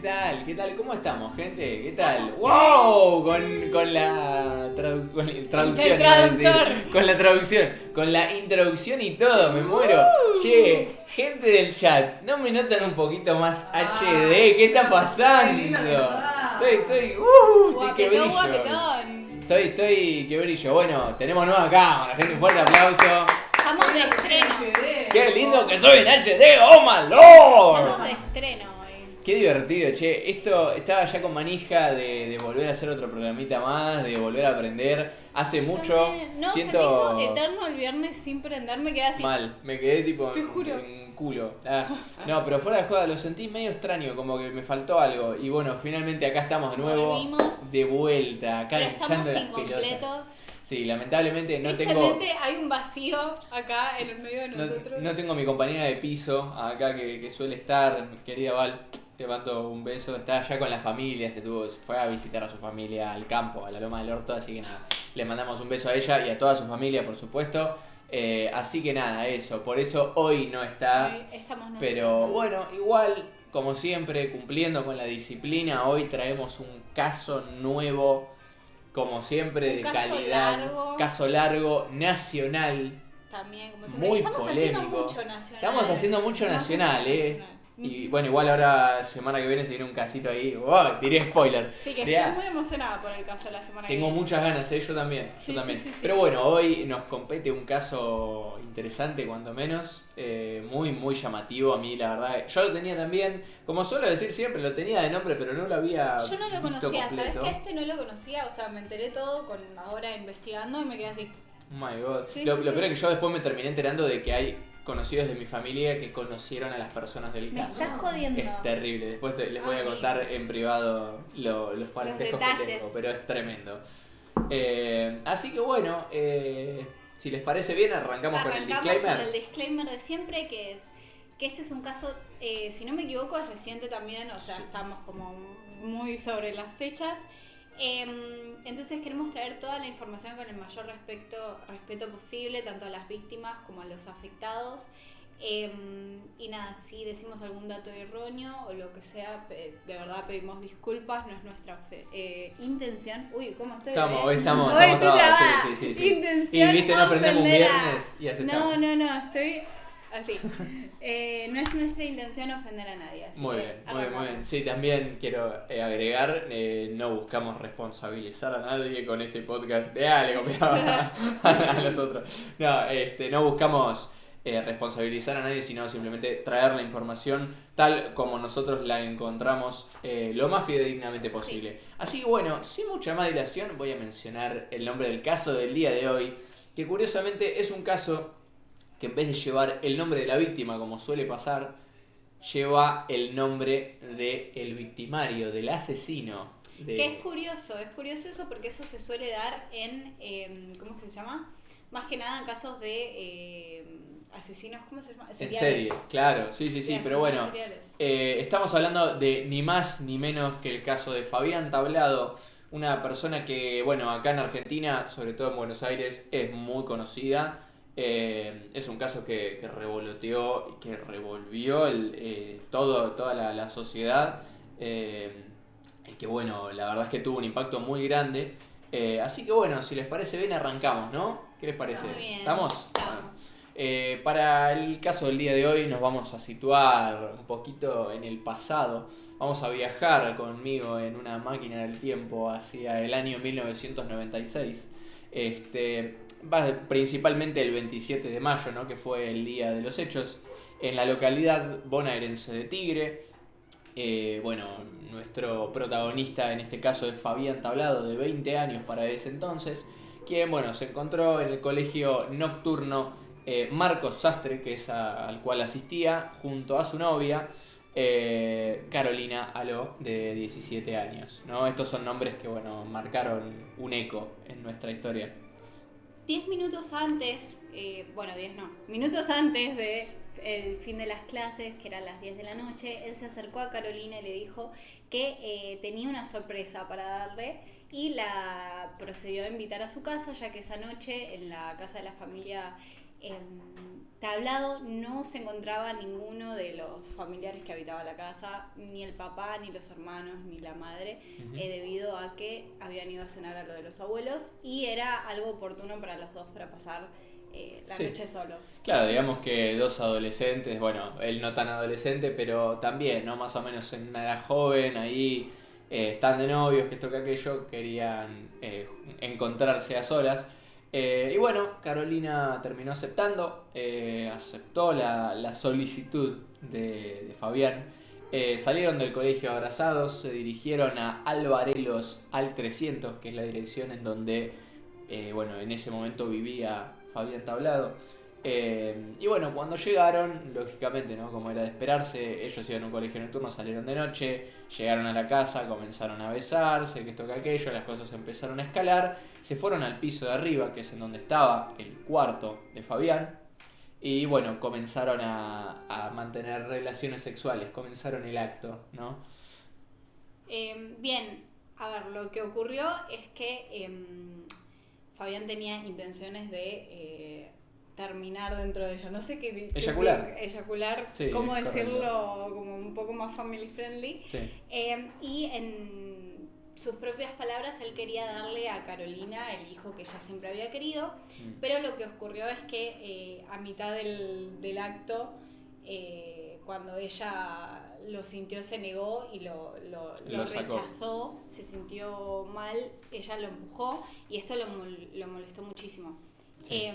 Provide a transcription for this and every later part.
tal? ¿Qué tal? ¿Cómo estamos, gente? ¿Qué tal? ¡Wow! Con la traducción, iba a decir. Con la traducción, con la introducción y todo, me muero. Che, gente del chat, ¿no me notan un poquito más HD? ¿Qué está pasando? Estoy que brillo. Estoy que brillo. Bueno, tenemos nueva cámara, gente, un fuerte aplauso. Estamos de estreno. ¡Qué lindo que soy en HD! ¡Oh my lord! Estamos de estreno hoy. Qué divertido, che. Esto estaba ya con manija de volver a hacer otro programita más, de volver a aprender. Hace mucho. No, siento... se me hizo eterno el viernes sin prender, me quedé así. Mal, me quedé tipo Te juro. en culo. No, pero fuera de joda, lo sentí medio extraño, como que me faltó algo. Y bueno, finalmente acá estamos de nuevo. Volvimos. De vuelta, acá Pero estamos echando las incompletos. pelotas. Sí, lamentablemente no tengo. Tristemente hay un vacío acá en el medio de nosotros. No tengo mi compañera de piso acá que suele estar, mi querida Val. Te mando un beso, está allá con la familia, se fue a visitar a su familia al campo, a la Loma del Orto, así que nada, le mandamos un beso a ella y a toda su familia, por supuesto. Así que nada, eso, por eso hoy no está, Hoy estamos nosotros. pero bueno, igual, como siempre, cumpliendo con la disciplina, hoy traemos un caso nuevo, como siempre, Un de caso calidad, largo. caso largo, nacional, También, como siempre, muy estamos polémico. haciendo mucho nacional. Estamos haciendo mucho Estamos nacional, haciendo nacional. Y bueno, igual ahora, semana que viene, se viene un casito ahí. ¡Wow! Tiré spoiler. Sí, que De estoy a- muy emocionada por el caso de la semana que Tengo viene. muchas ganas, yo también. Sí, yo también. sí, sí, sí. Pero bueno, hoy nos compete un caso interesante, cuando menos. Muy, muy llamativo a mí, la verdad. Yo lo tenía también, como suelo decir siempre, lo tenía de nombre, pero no lo había Yo no lo visto conocía, ¿sabes completo. que este no lo conocía? O sea, me enteré todo con ahora investigando y me quedé así. Oh my god. Sí, lo sí, peor sí. es que yo después me terminé enterando de que hay conocidos de mi familia que conocieron a las personas del Me caso. estás jodiendo. Es terrible. Después les voy a Amigo. contar en privado los parentescos que detalles. tengo, pero es tremendo. Así que bueno, si les parece bien, arrancamos con el disclaimer. Con el disclaimer de siempre, que es que este es un caso, si no me equivoco, es reciente también, o sea, Sí. estamos como muy sobre las fechas. Entonces queremos traer toda la información con el mayor respeto posible, tanto a las víctimas como a los afectados. Y nada, si decimos algún dato erróneo o lo que sea, de verdad pedimos disculpas, no es nuestra intención. Uy, ¿cómo estoy? Hoy estamos Hoy estoy trabados, trabada. sí. Intención Y viste, no aprendemos un ofender a- viernes y así No, estamos. estoy así. No es nuestra intención ofender a nadie. Así Muy que bien, muy arrancamos. bien. Sí, también quiero agregar, no buscamos responsabilizar a nadie con este podcast. Le copiaba a los otros. No buscamos responsabilizar a nadie, sino simplemente traer la información tal como nosotros la encontramos lo más fidedignamente posible. Así que bueno, sin mucha más dilación, voy a mencionar el nombre del caso del día de hoy, que curiosamente es un caso que en vez de llevar el nombre de la víctima, como suele pasar, lleva el nombre del victimario, del asesino. Que es curioso eso porque eso se suele dar en, ¿cómo es que se llama? Más que nada en casos de asesinos, ¿cómo se llama? En Seriales. serie, claro, sí, Sí, pero bueno, seriales. estamos hablando de ni más ni menos que el caso de Fabián Tablado, una persona que, bueno, acá en Argentina, sobre todo en Buenos Aires, es muy conocida. Es un caso que revoloteó y que revolvió toda la sociedad, y que bueno, la verdad es que tuvo un impacto muy grande. Así que bueno, si les parece bien, arrancamos, ¿no? ¿Qué les parece? Muy bien. ¿Estamos? Estamos. Para el caso del día de hoy nos vamos a situar un poquito en el pasado. Vamos a viajar conmigo en una máquina del tiempo hacia el año 1996. Principalmente el 27 de mayo, ¿no? Que fue el día de los hechos, en la localidad bonaerense de Tigre. Nuestro protagonista en este caso es Fabián Tablado, de 20 años para ese entonces, quien se encontró en el colegio nocturno Marcos Sastre, que es al cual asistía, junto a su novia Carolina Aló, de 17 años, ¿no? Estos son nombres que marcaron un eco en nuestra historia. 10 minutos antes, minutos antes de el fin de las clases, que eran las 10 de la noche, él se acercó a Carolina y le dijo que tenía una sorpresa para darle y la procedió a invitar a su casa, ya que esa noche en la casa de la familia Tablado, no se encontraba ninguno de los familiares que habitaban la casa, ni el papá, ni los hermanos, ni la madre, debido a que habían ido a cenar a lo de los abuelos y era algo oportuno para los dos para pasar la noche solos. Claro, digamos que dos adolescentes, bueno, él no tan adolescente, pero también, ¿no? Más o menos en una edad joven, ahí están de novios, que esto que aquello, querían encontrarse a solas. Y bueno, Carolina terminó aceptando, aceptó la solicitud de Fabián. Salieron del colegio abrazados, se dirigieron a Alvarelos al 300, que es la dirección en donde, bueno, en ese momento vivía Fabián Tablado. Y bueno, cuando llegaron, lógicamente, ¿no? Como era de esperarse, ellos iban a un colegio nocturno, salieron de noche, llegaron a la casa, comenzaron a besarse, que esto que aquello, las cosas empezaron a escalar, se fueron al piso de arriba, que es en donde estaba el cuarto de Fabián, y bueno, comenzaron a mantener relaciones sexuales, comenzaron el acto, ¿no? Bien, a ver, lo que ocurrió es que Fabián tenía intenciones de terminar dentro de ella. No sé qué... Eyacular, sí, cómo correcto. decirlo como un poco más family friendly. Sí. Y en sus propias palabras, él quería darle a Carolina el hijo que ella siempre había querido, pero lo que ocurrió es que a mitad del acto, cuando ella lo sintió, se negó y lo rechazó, se sintió mal, ella lo empujó y esto lo molestó muchísimo. Sí.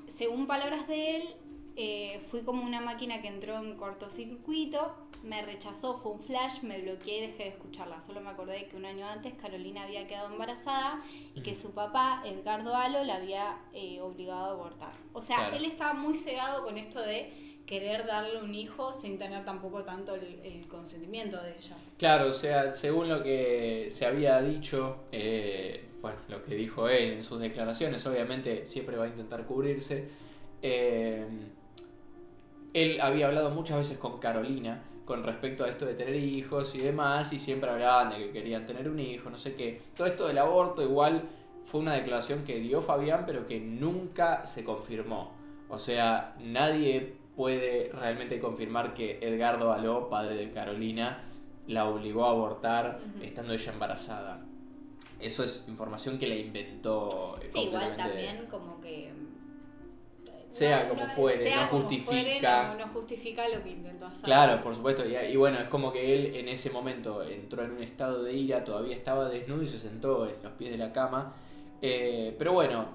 Según palabras de él, fui como una máquina que entró en cortocircuito, me rechazó, fue un flash, me bloqueé y dejé de escucharla. Solo me acordé de que un año antes Carolina había quedado embarazada y que su papá, Edgardo Alo, la había obligado a abortar. O sea, claro, él estaba muy cegado con esto de querer darle un hijo sin tener tampoco tanto el consentimiento de ella. Claro, o sea, según lo que se había dicho, bueno, lo que dijo él en sus declaraciones, obviamente siempre va a intentar cubrirse. Él había hablado muchas veces con Carolina con respecto a esto de tener hijos y demás, y siempre hablaban de que querían tener un hijo, no sé qué. Todo esto del aborto igual fue una declaración que dio Fabián, pero que nunca se confirmó. O sea, nadie puede realmente confirmar que Edgardo Aló, padre de Carolina, la obligó a abortar estando ella embarazada. Eso es información que la inventó. Sí, igual también como que... Sea como fuere, no justifica. No justifica lo que intentó hacer. Claro, por supuesto. Y bueno, es como que él en ese momento entró en un estado de ira, todavía estaba desnudo y se sentó en los pies de la cama. Pero bueno,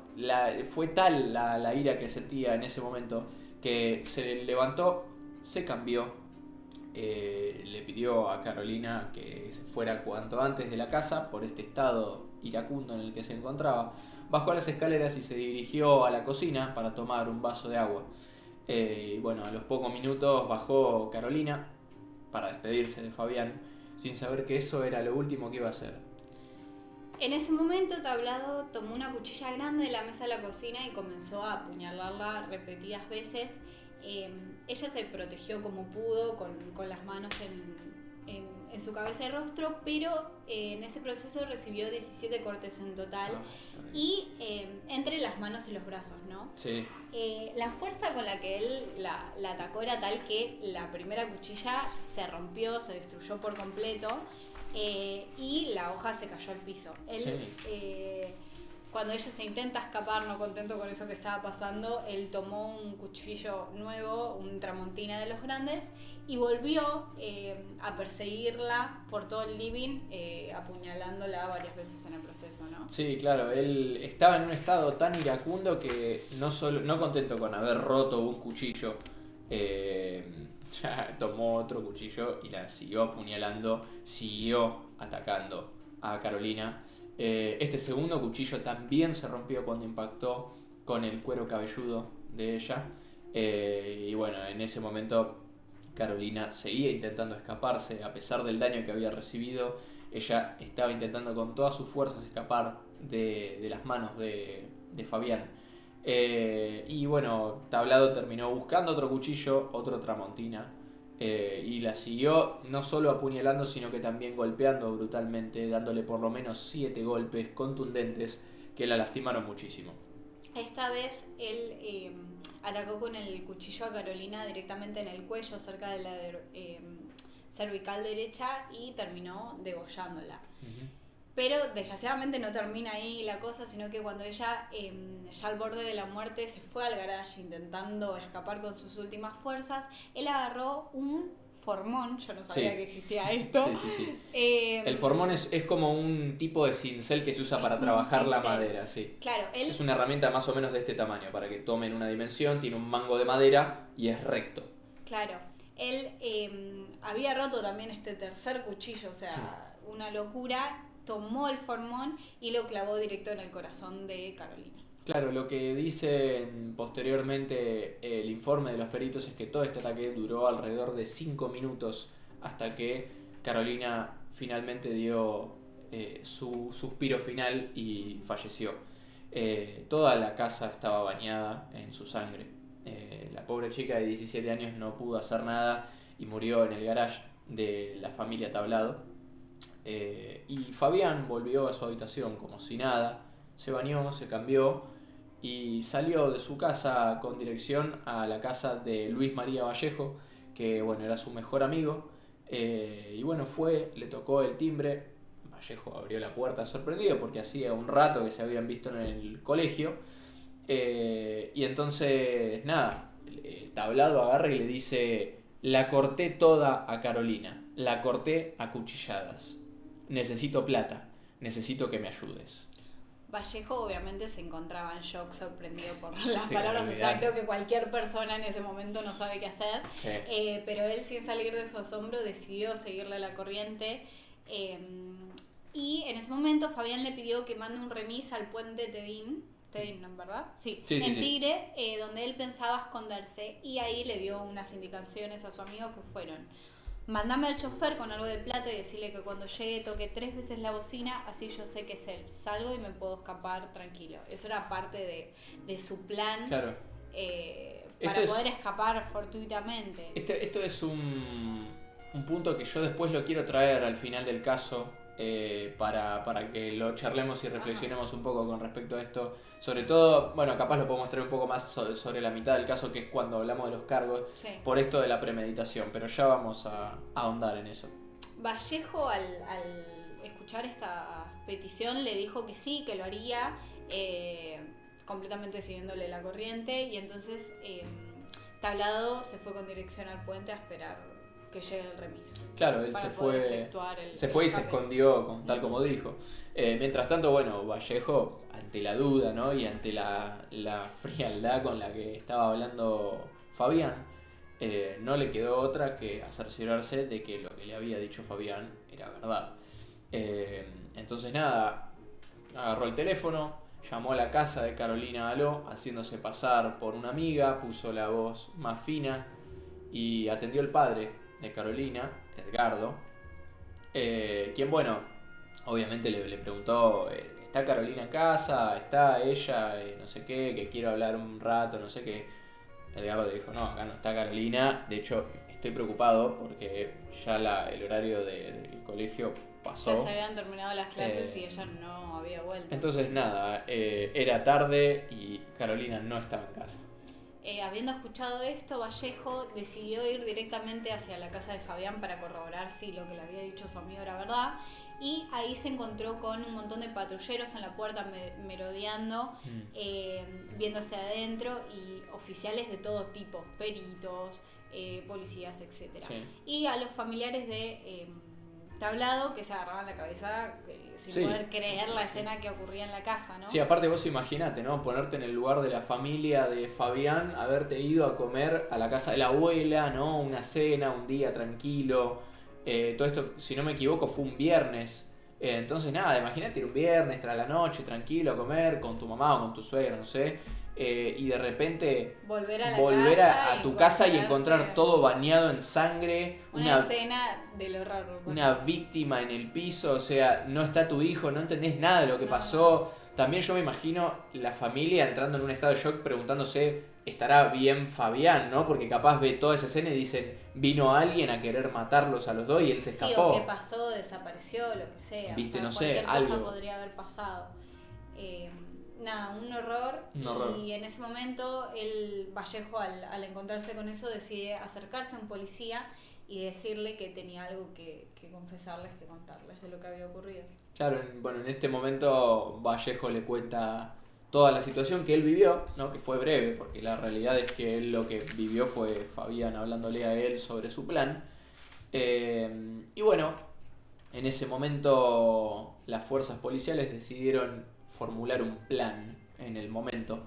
fue tal la ira que sentía en ese momento que se levantó, se cambió, le pidió a Carolina que se fuera cuanto antes de la casa por este estado iracundo en el que se encontraba. Bajó las escaleras y se dirigió a la cocina para tomar un vaso de agua. Y bueno, a los pocos minutos bajó Carolina para despedirse de Fabián, sin saber que eso era lo último que iba a hacer. En ese momento, Tablado tomó una cuchilla grande de la mesa de la cocina y comenzó a apuñalarla repetidas veces. Ella se protegió como pudo con las manos en su cabeza y rostro, pero en ese proceso recibió 17 cortes en total y entre las manos y los brazos, ¿no? Sí. La fuerza con la que él la atacó era tal que la primera cuchilla se rompió, se destruyó por completo y la hoja se cayó al piso. Él, cuando ella se intenta escapar, no contento con eso que estaba pasando, él tomó un cuchillo nuevo, un tramontina de los grandes, y volvió a perseguirla por todo el living, apuñalándola varias veces en el proceso, ¿no? Sí, claro, él estaba en un estado tan iracundo que no contento con haber roto un cuchillo, ya tomó otro cuchillo y la siguió apuñalando, siguió atacando a Carolina. Este segundo cuchillo también se rompió cuando impactó con el cuero cabelludo de ella. Y bueno, en ese momento Carolina seguía intentando escaparse a pesar del daño que había recibido. Ella estaba intentando con todas sus fuerzas escapar de las manos de Fabián. Y bueno, Tablado terminó buscando otro cuchillo, otro tramontina, y la siguió no solo apuñalando, sino que también golpeando brutalmente, dándole por lo menos 7 golpes contundentes que la lastimaron muchísimo. Esta vez él atacó con el cuchillo a Carolina directamente en el cuello, cerca de la cervical derecha, y terminó degollándola. Ujú. Pero desgraciadamente no termina ahí la cosa, sino que cuando ella, ya al borde de la muerte, se fue al garage intentando escapar con sus últimas fuerzas, él agarró un formón, yo no sabía Sí. que existía esto. Sí. Eh, El formón es como un tipo de cincel que se usa para como un trabajar la cincel. madera, sí. Claro, él Es una herramienta más o menos de este tamaño, para que tomen una dimensión, tiene un mango de madera y es recto. Claro, él había roto también este tercer cuchillo, o sea, una locura, tomó el formón y lo clavó directo en el corazón de Carolina. Claro, lo que dicen posteriormente el informe de los peritos es que todo este ataque duró alrededor de 5 minutos hasta que Carolina finalmente dio su suspiro final y falleció. Toda la casa estaba bañada en su sangre. La pobre chica de 17 años no pudo hacer nada y murió en el garage de la familia Tablado. Y Fabián volvió a su habitación como si nada, se bañó, se cambió y salió de su casa con dirección a la casa de Luis María Vallejo, que bueno, era su mejor amigo. Y bueno, le tocó el timbre. Vallejo abrió la puerta sorprendido porque hacía un rato que se habían visto en el colegio. Y entonces, nada, Tablado agarra y le dice: la corté toda a Carolina, la corté a cuchilladas. Necesito plata, necesito que me ayudes. Vallejo obviamente se encontraba en shock, sorprendido por las Sí, palabras, o sea, olvidate. creo que cualquier persona en ese momento no sabe qué hacer, Sí. pero él, sin salir de su asombro, decidió seguirle la corriente, y en ese momento Fabián le pidió que mande un remis al puente Tedín, ¿no, verdad? Sí, Sí, en sí. Tigre, donde él pensaba esconderse, y ahí le dio unas indicaciones a su amigo que fueron: mandame al chofer con algo de plata y decirle que cuando llegue toque 3 veces la bocina, así yo sé que es él. Salgo y me puedo escapar tranquilo. Eso era parte de su plan, Claro. para Esto poder es- escapar fortuitamente. Esto es un punto que yo después lo quiero traer al final del caso, para que lo charlemos y reflexionemos un poco con respecto a esto. Sobre todo, bueno, capaz lo podemos traer un poco más sobre la mitad del caso, que es cuando hablamos de los cargos, Sí. por esto de la premeditación, pero ya vamos a ahondar en eso. Vallejo, al escuchar esta petición, le dijo que sí, que lo haría, completamente siguiéndole la corriente, y entonces Tablado se fue con dirección al puente a esperar que llegue el remis. Claro, él Para se poder fue, efectuar el y escape. se escondió, tal como dijo. Mientras tanto, bueno, Vallejo, ante la duda, ¿no? Y ante la frialdad con la que estaba hablando Fabián, no le quedó otra que cerciorarse de que lo que le había dicho Fabián era verdad. Entonces nada, agarró el teléfono, llamó a la casa de Carolina Aló, haciéndose pasar por una amiga, puso la voz más fina y atendió el padre de Carolina, Edgardo, quien, bueno, obviamente le preguntó: ¿está Carolina en casa? ¿Está ella? No sé qué, que quiero hablar un rato, no sé qué. Edgardo le dijo: no, acá no está Carolina, de hecho estoy preocupado porque ya el horario del colegio pasó. Ya se habían terminado las clases Eh, y ella no había vuelto. Entonces nada, era tarde y Carolina no estaba en casa. Habiendo escuchado esto, Vallejo decidió ir directamente hacia la casa de Fabián para corroborar si lo que le había dicho su amigo era verdad. Y ahí se encontró con un montón de patrulleros en la puerta merodeando, viéndose adentro, y oficiales de todo tipo, peritos, policías, etc. Sí. Y a los familiares de Tablado, que se agarraban la cabeza sin Sí. poder creer la escena que ocurría en la casa, ¿no? Sí, aparte vos imaginate, ¿no? Ponerte en el lugar de la familia de Fabián, haberte ido a comer a la casa de la abuela, ¿no? Una cena, un día tranquilo. Todo esto, si no me equivoco, fue un viernes. Entonces nada, imagínate ir un viernes tras la noche, tranquilo, a comer con tu mamá o con tu suegra, no sé. Y de repente Volver a tu casa y encontrar encontrarte todo bañado en sangre. una escena del horror. Una víctima en el piso, o sea, no está tu hijo, no entendés nada de lo que pasó. También yo me imagino la familia entrando en un estado de shock preguntándose: ¿estará bien Fabián, no? Porque capaz ve toda esa escena y dicen: vino alguien a querer matarlos a los dos y él se Sí, escapó. o qué pasó, desapareció, lo que sea. Viste, O sea, no sé, cualquier cosa algo. podría haber pasado. nada, un horror. Un horror. Y en ese momento el Vallejo al encontrarse con eso decide acercarse a un policía y decirle que tenía algo que confesarles, que contarles de lo que había ocurrido. Claro, bueno, en este momento Vallejo le cuenta toda la situación que él vivió, ¿no? Que fue breve, porque la realidad es que él lo que vivió fue Fabián hablándole a él sobre su plan. Y bueno, en ese momento las fuerzas policiales decidieron formular un plan en el momento.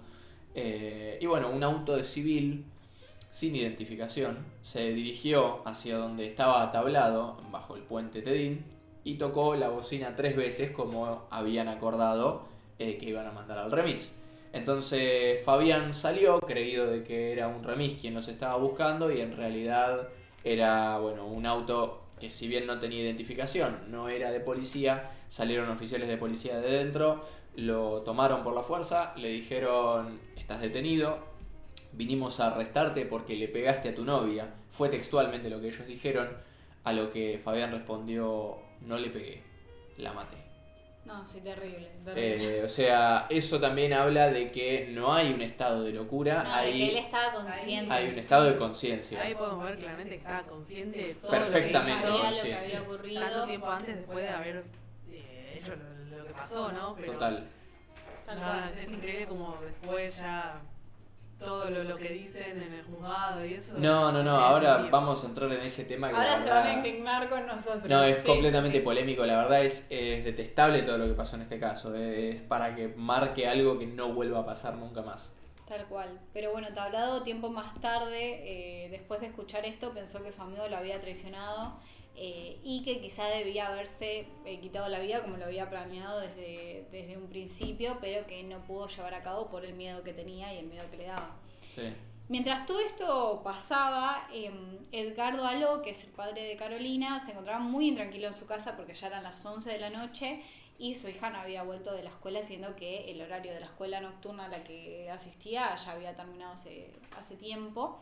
Y bueno, un auto de civil sin identificación se dirigió hacia donde estaba tablado, bajo el puente Tedín, y tocó la bocina 3 veces como habían acordado que iban a mandar al remis. Entonces Fabián salió creído de que era un remis quien los estaba buscando y en realidad era bueno, un auto que si bien no tenía identificación, no era de policía, salieron oficiales de policía de dentro, lo tomaron por la fuerza, le dijeron estás detenido, vinimos a arrestarte porque le pegaste a tu novia, fue textualmente lo que ellos dijeron, a lo que Fabián respondió no le pegué, la maté. No, sí, terrible. O sea, eso también habla de que no hay un estado de locura, No, hay, de que él estaba consciente. hay un estado de conciencia. Ahí podemos ver claramente que estaba consciente de todo Perfectamente lo que Sabía hizo, lo que consciente. había ocurrido. tanto tiempo antes después de haber hecho lo que pasó, ¿no? Pero Total. Tal nada, cual. es increíble como después ya todo lo que dicen en el juzgado y eso. No, es ahora sentido. vamos a entrar en ese tema que Ahora la se van a verdad- indignar con nosotros. No, es Sí, completamente sí, sí. polémico, la verdad es detestable todo lo que pasó en este caso, es para que marque algo que no vuelva a pasar nunca más. Tal cual. Pero bueno, Tablado tiempo más tarde, después de escuchar esto, pensó que su amigo lo había traicionado y que quizá debía haberse quitado la vida como lo había planeado desde un principio, pero que no pudo llevar a cabo por el miedo que tenía y el miedo que le daba. Sí. Mientras todo esto pasaba, Edgardo Aló, que es el padre de Carolina, se encontraba muy intranquilo en su casa porque ya eran las 11 de la noche y su hija no había vuelto de la escuela, siendo que el horario de la escuela nocturna a la que asistía ya había terminado hace tiempo.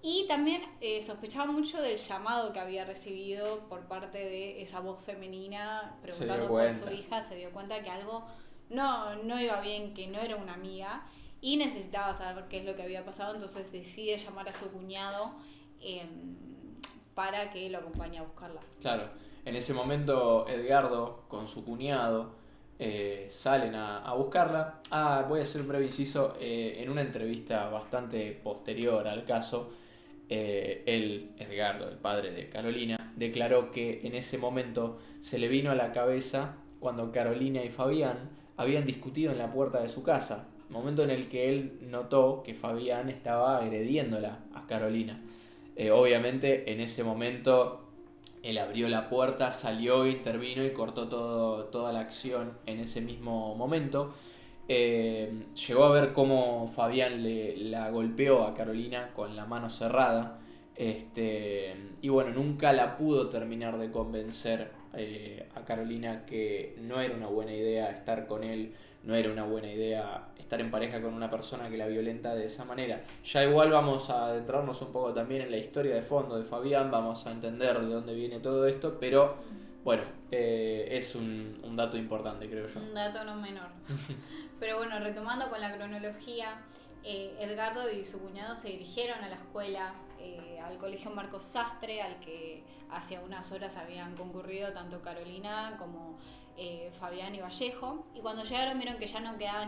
Y también sospechaba mucho del llamado que había recibido por parte de esa voz femenina preguntando por cuenta. su hija. Se dio cuenta que algo no iba bien, que no era una amiga y necesitaba saber qué es lo que había pasado. Entonces decide llamar a su cuñado para que lo acompañe a buscarla. Claro, en ese momento Edgardo con su cuñado salen a buscarla. Voy a hacer un breve inciso, en una entrevista bastante posterior al caso, Edgardo, el padre de Carolina, declaró que en ese momento se le vino a la cabeza cuando Carolina y Fabián habían discutido en la puerta de su casa, momento en el que él notó que Fabián estaba agrediéndola a Carolina. Obviamente en ese momento él abrió la puerta, salió, intervino y cortó toda la acción en ese mismo momento. Llegó a ver cómo Fabián la golpeó a Carolina con la mano cerrada. Y bueno, nunca la pudo terminar de convencer a Carolina que no era una buena idea estar con él, no era una buena idea estar en pareja con una persona que la violenta de esa manera. Ya igual vamos a adentrarnos un poco también en la historia de fondo de Fabián, vamos a entender de dónde viene todo esto, pero bueno, es un dato importante, creo yo. Un dato no menor. Pero bueno, retomando con la cronología, Edgardo y su cuñado se dirigieron a la escuela, al colegio Marcos Sastre, al que hace unas horas habían concurrido tanto Carolina como Fabián y Vallejo. Y cuando llegaron vieron que ya no quedaba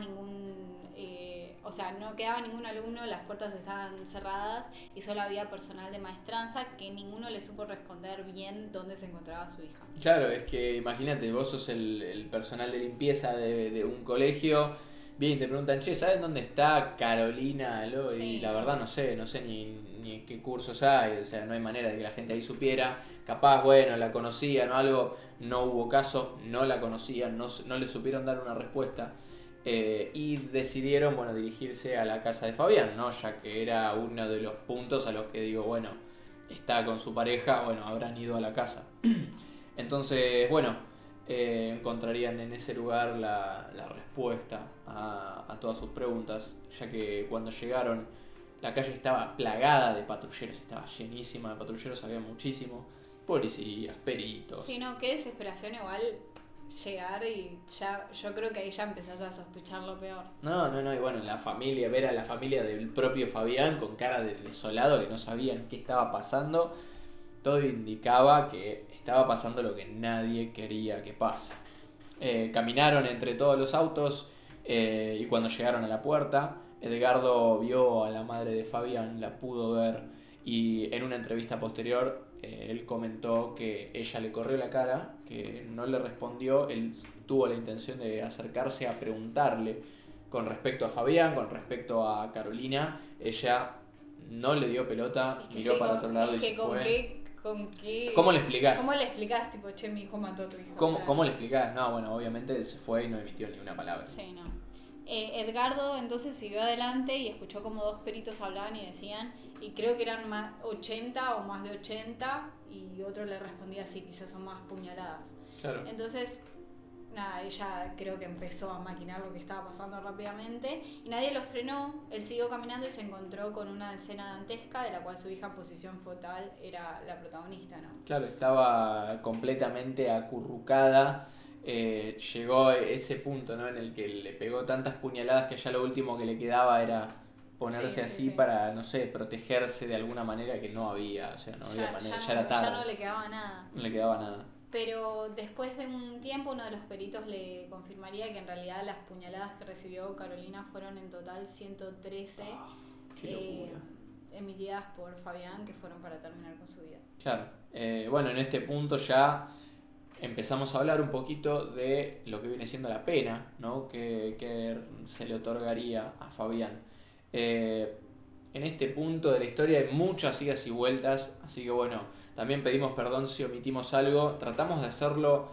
no quedaba ningún alumno, las puertas estaban cerradas y solo había personal de maestranza que ninguno le supo responder bien dónde se encontraba su hija. Claro, es que imagínate, vos sos el personal de limpieza de un colegio, bien, te preguntan, che, ¿sabes dónde está Carolina Aló? Sí. Y la verdad no sé ni qué cursos hay, o sea, no hay manera de que la gente ahí supiera. Capaz, bueno, la conocían o algo, no hubo caso, no la conocían, no le supieron dar una respuesta. Y decidieron, bueno, dirigirse a la casa de Fabián, ¿no? Ya que era uno de los puntos a los que digo, bueno, está con su pareja, bueno, habrán ido a la casa. Entonces, bueno, encontrarían en ese lugar la respuesta a todas sus preguntas, ya que cuando llegaron la calle estaba plagada de patrulleros, estaba llenísima de patrulleros, había muchísimo, policías, peritos. Sí, no, qué desesperación igual llegar y ya yo creo que ahí ya empezás a sospechar lo peor. No, y bueno, la familia, ver a la familia del propio Fabián con cara de desolado, que no sabían qué estaba pasando, todo indicaba que estaba pasando lo que nadie quería que pase. Caminaron entre todos los autos y cuando llegaron a la puerta, Edgardo vio a la madre de Fabián, la pudo ver, y en una entrevista posterior él comentó que ella le corrió la cara, que no le respondió. Él tuvo la intención de acercarse a preguntarle con respecto a Fabián, con respecto a Carolina. Ella no le dio pelota, Es que miró sí, para otro lado y se fue. ¿Con qué? ¿Cómo le explicás? ¿Cómo le explicás? Tipo, che, mi hijo mató a tu hijo. ¿Cómo, O sea, cómo le explicás? No, bueno, obviamente él se fue y no emitió ni una palabra. Sí, no. Edgardo entonces siguió adelante y escuchó como dos peritos hablaban y decían, y creo que eran más 80 o más de 80, y otro le respondía sí, quizás son más puñaladas. Claro. Entonces, nada, ella creo que empezó a maquinar lo que estaba pasando rápidamente y nadie lo frenó. Él siguió caminando y se encontró con una escena dantesca de la cual su hija en posición fetal era la protagonista, ¿no? Claro, estaba completamente acurrucada. Llegó ese punto, ¿no?, en el que le pegó tantas puñaladas que ya lo último que le quedaba era ponerse así para, no sé, protegerse de alguna manera, que no había, o sea, no había manera, ya era tarde. Ya no le quedaba nada. No le quedaba nada. Pero después de un tiempo uno de los peritos le confirmaría que en realidad las puñaladas que recibió Carolina fueron en total 113 Qué locura. emitidas por Fabián, que fueron para terminar con su vida. Claro. Bueno, en este punto ya empezamos a hablar un poquito de lo que viene siendo la pena, ¿no?, que se le otorgaría a Fabián. En este punto de la historia hay muchas idas y vueltas, así que bueno, también pedimos perdón si omitimos algo. Tratamos de hacerlo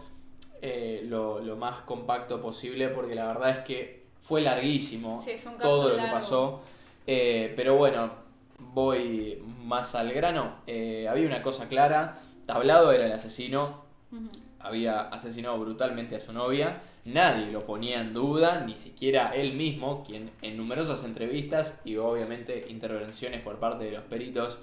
lo más compacto posible, porque la verdad es que fue larguísimo, sí, es un caso todo lo largo que pasó. Pero bueno, voy más al grano. Había una cosa clara: Tablado era el asesino. Uh-huh. Había asesinado brutalmente a su novia. Nadie lo ponía en duda, ni siquiera él mismo, quien en numerosas entrevistas y obviamente intervenciones por parte de los peritos,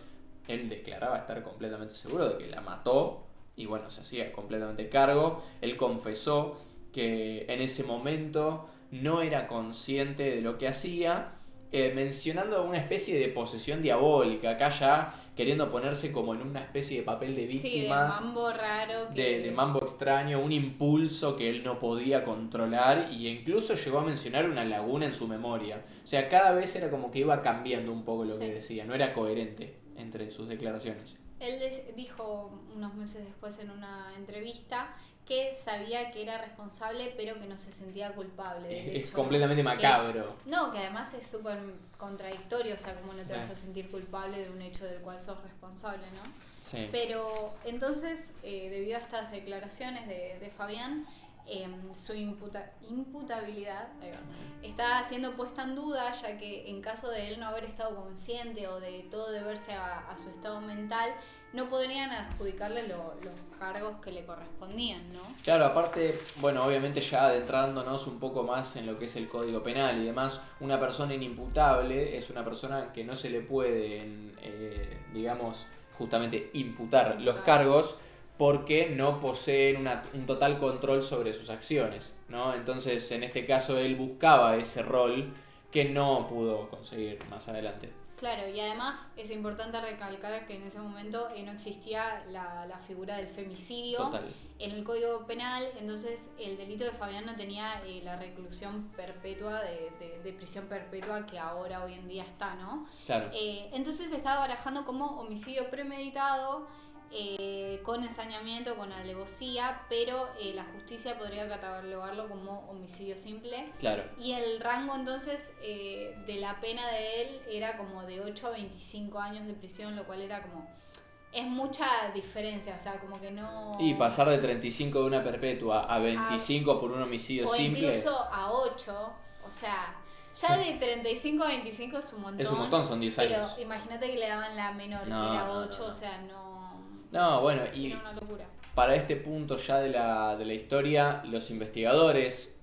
él declaraba estar completamente seguro de que la mató y bueno, se hacía completamente cargo. Él confesó que en ese momento no era consciente de lo que hacía, mencionando una especie de posesión diabólica, acá ya queriendo ponerse como en una especie de papel de víctima. Sí, de mambo raro. De mambo extraño, un impulso que él no podía controlar, y incluso llegó a mencionar una laguna en su memoria. O sea, cada vez era como que iba cambiando un poco lo que decía, no era coherente entre sus declaraciones. Él dijo unos meses después en una entrevista que sabía que era responsable pero que no se sentía culpable del Es hecho, completamente macabro. Que además es súper contradictorio, o sea, como no te vas a sentir culpable de un hecho del cual sos responsable, ¿no? Sí. Pero entonces, debido a estas declaraciones de Fabián, su imputabilidad está siendo puesta en duda, ya que en caso de él no haber estado consciente o de todo deberse a su estado mental, no podrían adjudicarle los cargos que le correspondían, ¿no? Claro, aparte, bueno, obviamente ya adentrándonos un poco más en lo que es el Código Penal y demás, una persona inimputable es una persona que no se le pueden, digamos, justamente imputar los cargos, porque no poseen un total control sobre sus acciones, ¿no? Entonces, en este caso, él buscaba ese rol que no pudo conseguir más adelante. Claro, y además es importante recalcar que en ese momento no existía la figura del femicidio. Total. En el Código Penal, entonces el delito de Fabián no tenía la reclusión perpetua de prisión perpetua que ahora hoy en día está, ¿no? Claro. Entonces se estaba barajando como homicidio premeditado, con ensañamiento, con alevosía, pero la justicia podría catalogarlo como homicidio simple. Claro. Y el rango entonces de la pena de él era como de 8 a 25 años de prisión, lo cual era como... Es mucha diferencia, o sea, como que no... Y pasar de 35 de una perpetua a 25 por un homicidio simple... O incluso a 8, o sea... Ya de 35 a 25 es un montón. Es un montón, son 10 años. Pero imagínate que le daban la menor, que era 8, o sea, no... No, bueno, y era una locura. Para este punto ya de la historia, los investigadores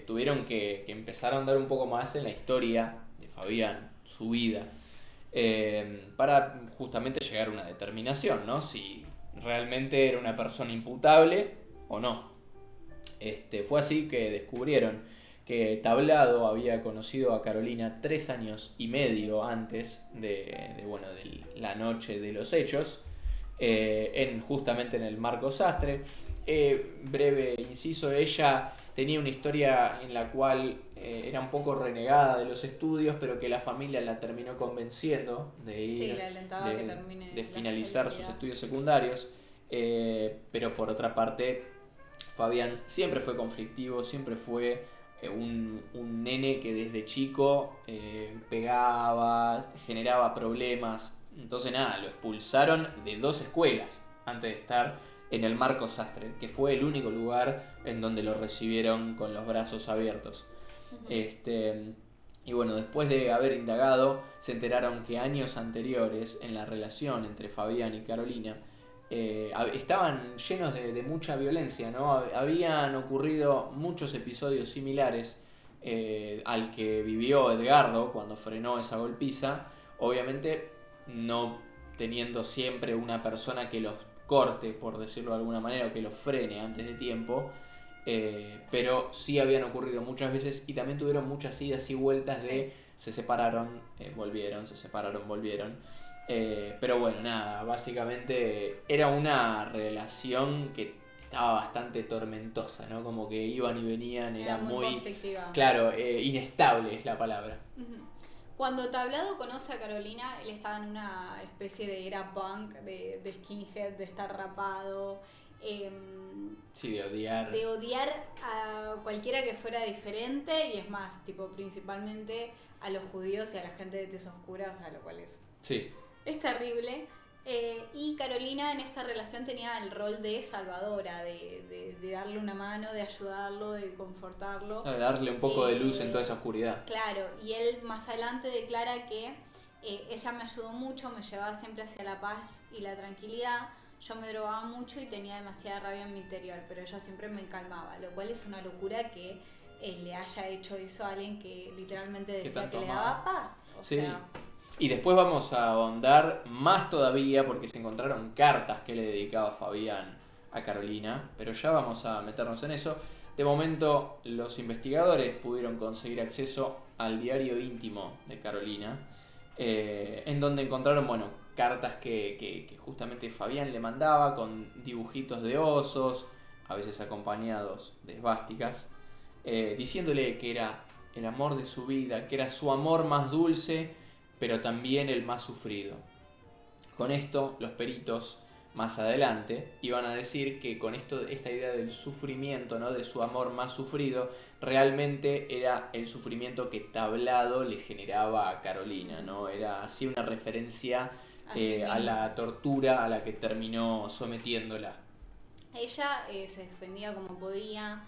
tuvieron que empezar a andar un poco más en la historia de Fabián, su vida, para justamente llegar a una determinación, ¿no? Si realmente era una persona imputable o no. Fue así que descubrieron que Tablado había conocido a Carolina 3 años y medio antes de la noche de los hechos, justamente en el Marco Sastre. Breve inciso, ella tenía una historia en la cual era un poco renegada de los estudios, pero que la familia la terminó convenciendo de ir, le alentaba que termine de la finalizar sus escolaridad. estudios secundarios. Pero por otra parte, Fabián siempre fue conflictivo, siempre fue un nene que desde chico pegaba, generaba problemas. Entonces nada, lo expulsaron de 2 escuelas antes de estar en el Marco Sastre, que fue el único lugar en donde lo recibieron con los brazos abiertos. Y bueno, después de haber indagado, se enteraron que años anteriores en la relación entre Fabián y Carolina estaban llenos de mucha violencia, ¿no? Habían ocurrido muchos episodios similares al que vivió Edgardo cuando frenó esa golpiza, obviamente no teniendo siempre una persona que los corte, por decirlo de alguna manera, o que los frene antes de tiempo, pero sí habían ocurrido muchas veces y también tuvieron muchas idas y vueltas de se separaron, volvieron, se separaron, volvieron. Pero bueno, nada, básicamente era una relación que estaba bastante tormentosa, ¿no? Como que iban y venían, era muy conflictiva. Claro, inestable es la palabra. Cuando Tablado conoce a Carolina, él estaba en una especie de era punk, de skinhead, de estar rapado. Sí, de odiar. De odiar a cualquiera que fuera diferente, y es más, tipo, principalmente a los judíos y a la gente de tez oscura, o sea, lo cual es terrible. Y Carolina en esta relación tenía el rol de salvadora, de darle una mano, de ayudarlo, de confortarlo. De darle un poco de luz en toda esa oscuridad. Claro, y él más adelante declara que ella me ayudó mucho, me llevaba siempre hacia la paz y la tranquilidad. Yo me drogaba mucho y tenía demasiada rabia en mi interior, pero ella siempre me calmaba, lo cual es una locura que le haya hecho eso a alguien que literalmente decía que le daba paz. O sea, y después vamos a ahondar más todavía porque se encontraron cartas que le dedicaba Fabián a Carolina, pero ya vamos a meternos en eso. De momento, los investigadores pudieron conseguir acceso al diario íntimo de Carolina, en donde encontraron, cartas que justamente Fabián le mandaba con dibujitos de osos, a veces acompañados de esvásticas, diciéndole que era el amor de su vida, que era su amor más dulce, pero también el más sufrido. Con esto, los peritos más adelante iban a decir que con esta idea del sufrimiento, ¿no? De su amor más sufrido, realmente era el sufrimiento que Tablado le generaba a Carolina, ¿no? Era así una referencia a la tortura a la que terminó sometiéndola. Ella se defendía como podía.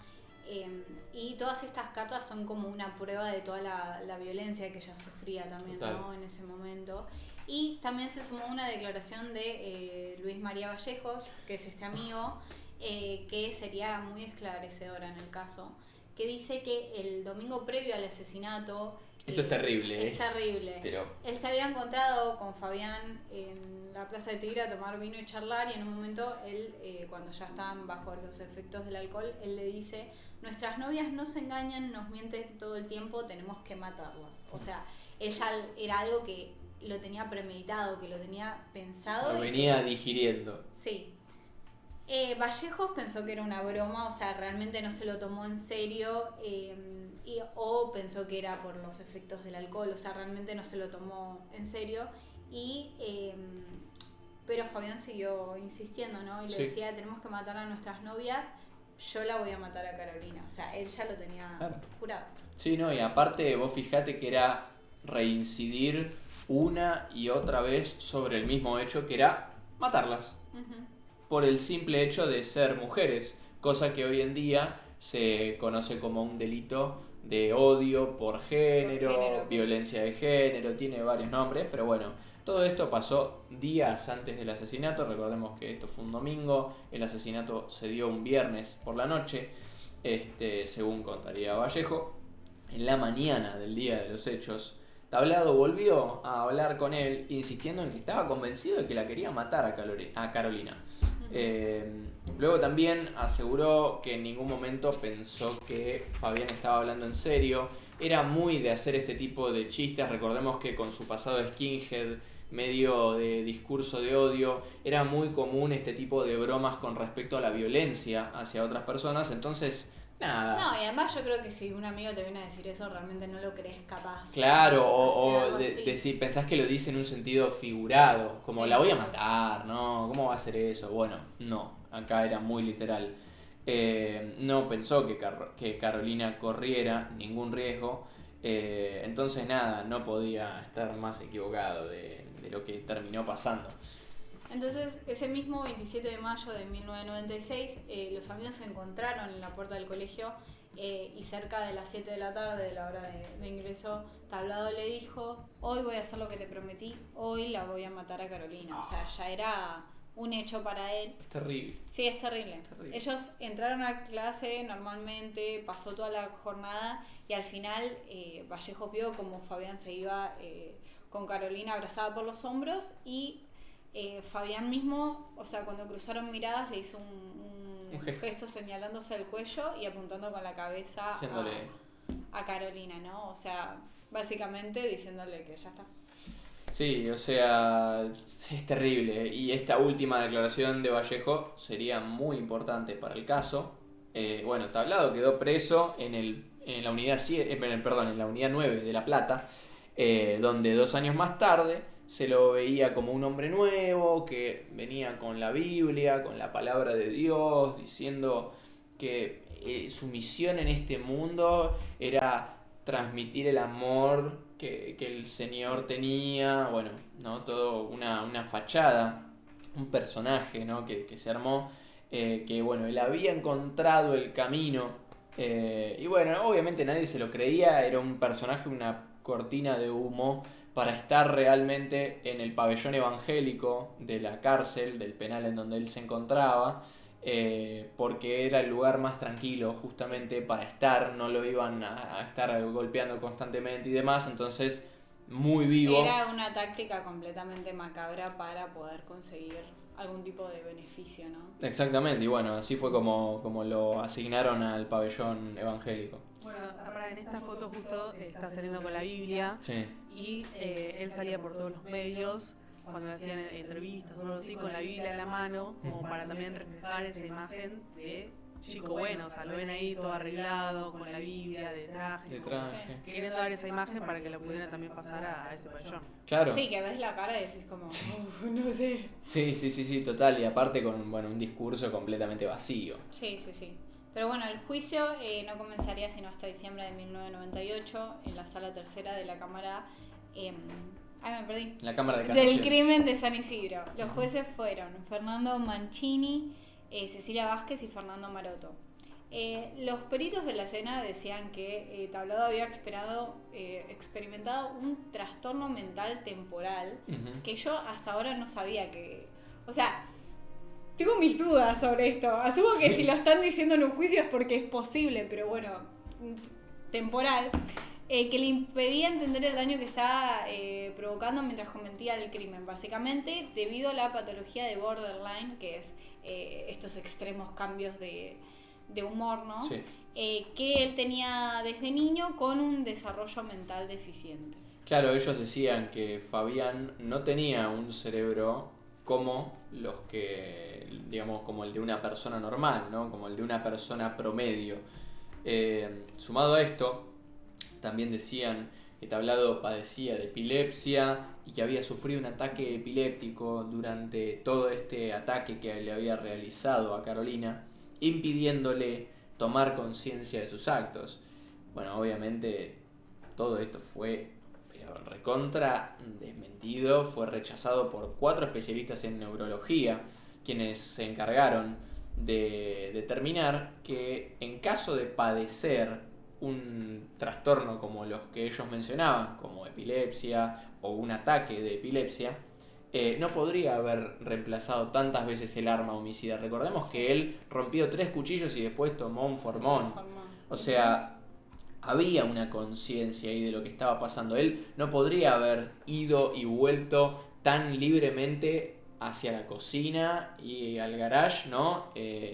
Y todas estas cartas son como una prueba de toda la violencia que ella sufría también, ¿no? En ese momento. Y también se sumó una declaración de Luis María Vallejos, que es este amigo, que sería muy esclarecedora en el caso, que dice que el domingo previo al asesinato... Esto es terrible. Es terrible. Pero... Él se había encontrado con Fabián en la Plaza de Tigre a tomar vino y charlar, y en un momento él, cuando ya estaban bajo los efectos del alcohol, él le dice: nuestras novias no se engañan, nos mienten todo el tiempo, tenemos que matarlas. O sea, ella era algo que lo tenía premeditado, que lo tenía pensado. Lo venía digiriendo. Sí. Vallejos pensó que era una broma, o sea, realmente no se lo tomó en serio, o pensó que era por los efectos del alcohol, o sea, realmente no se lo tomó en serio. Pero Fabián siguió insistiendo, ¿no? Y le decía: tenemos que matar a nuestras novias, yo la voy a matar a Carolina. O sea, él ya lo tenía jurado. Sí, no, y aparte vos fijate que era reincidir una y otra vez sobre el mismo hecho, que era matarlas. Por el simple hecho de ser mujeres, cosa que hoy en día se conoce como un delito de odio por género, violencia de género, tiene varios nombres, pero bueno, todo esto pasó días antes del asesinato. Recordemos que esto fue un domingo, el asesinato se dio un viernes por la noche, según contaría Vallejo. En la mañana del día de los hechos, Tablado volvió a hablar con él, insistiendo en que estaba convencido de que la quería matar a Carolina. Luego también aseguró que en ningún momento pensó que Fabián estaba hablando en serio. Era muy de hacer este tipo de chistes. Recordemos que con su pasado skinhead, medio de discurso de odio, era muy común este tipo de bromas con respecto a la violencia hacia otras personas. Entonces, nada. No, y además yo creo que si un amigo te viene a decir eso, realmente no lo crees capaz. Claro, Algo o así. decir, pensás que lo dice en un sentido figurado, como Sí, la voy sí, a sí. matar, ¿no? ¿Cómo va a hacer eso? Bueno, no, acá era muy literal. No pensó que Carolina corriera ningún riesgo, entonces nada, no podía estar más equivocado de lo que terminó pasando. Entonces, ese mismo 27 de mayo de 1996, los amigos se encontraron en la puerta del colegio y cerca de las 7 de la tarde, de la hora de ingreso, Tablado le dijo: hoy voy a hacer lo que te prometí, hoy la voy a matar a Carolina. O sea, ya era un hecho para él. Es terrible. Sí, es terrible. Terrible. Ellos entraron a clase normalmente, pasó toda la jornada y al final Vallejo vio como Fabián se iba con Carolina abrazada por los hombros y Fabián mismo, o sea, cuando cruzaron miradas le hizo un gesto señalándose el cuello y apuntando con la cabeza Diciéndole. a Carolina, ¿no? O sea, básicamente diciéndole que ya está. Sí, o sea, es terrible. Y esta última declaración de Vallejo sería muy importante para el caso. Bueno, Tablado quedó preso en la unidad en la unidad 9 de La Plata, donde 2 años más tarde se lo veía como un hombre nuevo, que venía con la Biblia, con la palabra de Dios, diciendo que su misión en este mundo era transmitir el amor que el Señor tenía, bueno, ¿no? Todo una fachada, un personaje, ¿no? que se armó, que bueno, él había encontrado el camino, y bueno, obviamente nadie se lo creía, era un personaje, una cortina de humo para estar realmente en el pabellón evangélico de la cárcel, del penal en donde él se encontraba, porque era el lugar más tranquilo justamente para estar, no lo iban a estar golpeando constantemente y demás, entonces muy vivo. Era una táctica completamente macabra para poder conseguir algún tipo de beneficio, ¿no? Exactamente, y bueno, así fue como lo asignaron al pabellón evangélico. Bueno, ahora en esta foto justo está saliendo con la Biblia Sí. y él salía por todos los medios cuando le hacían entrevistas o algo así con la Biblia en la mano, como para también reflejar esa imagen de chico bueno, o sea, lo ven ahí todo arreglado, con la Biblia, de traje, De como traje. queriendo dar esa imagen para que la pudieran también pasar a ese pabellón. Claro. Sí, que ves la cara y decís como, no sé. Sí, total, y aparte con un discurso completamente vacío. Sí. Pero bueno, el juicio no comenzaría sino hasta diciembre de 1998 en la sala tercera de la Cámara... me perdí. La Cámara de Casación. Del crimen de San Isidro. Los jueces fueron Fernando Mancini, Cecilia Vázquez y Fernando Maroto. Los peritos de la escena decían que Tablado había experimentado un trastorno mental temporal que yo hasta ahora no sabía que... O sea, tengo mis dudas sobre esto. Asumo que si lo están diciendo en un juicio es porque es posible, pero bueno, temporal. Que le impedía entender el daño que estaba provocando mientras cometía el crimen, básicamente debido a la patología de borderline, que es estos extremos cambios de humor, ¿no? Sí. Que él tenía desde niño con un desarrollo mental deficiente. Claro, ellos decían que Fabián no tenía un cerebro como los que, digamos, como el de una persona normal, ¿no? Como el de una persona promedio. Sumado a esto, también decían que Tablado padecía de epilepsia y que había sufrido un ataque epiléptico durante todo este ataque que le había realizado a Carolina, impidiéndole tomar conciencia de sus actos. Bueno, obviamente todo esto fue recontra desmentido, fue rechazado por 4 especialistas en neurología, quienes se encargaron de determinar que en caso de padecer un trastorno como los que ellos mencionaban, como epilepsia o un ataque de epilepsia, no podría haber reemplazado tantas veces el arma homicida. Recordemos que él rompió 3 cuchillos y después tomó un formón. O sea, había una conciencia ahí de lo que estaba pasando. Él no podría haber ido y vuelto tan libremente hacia la cocina y al garage, ¿no?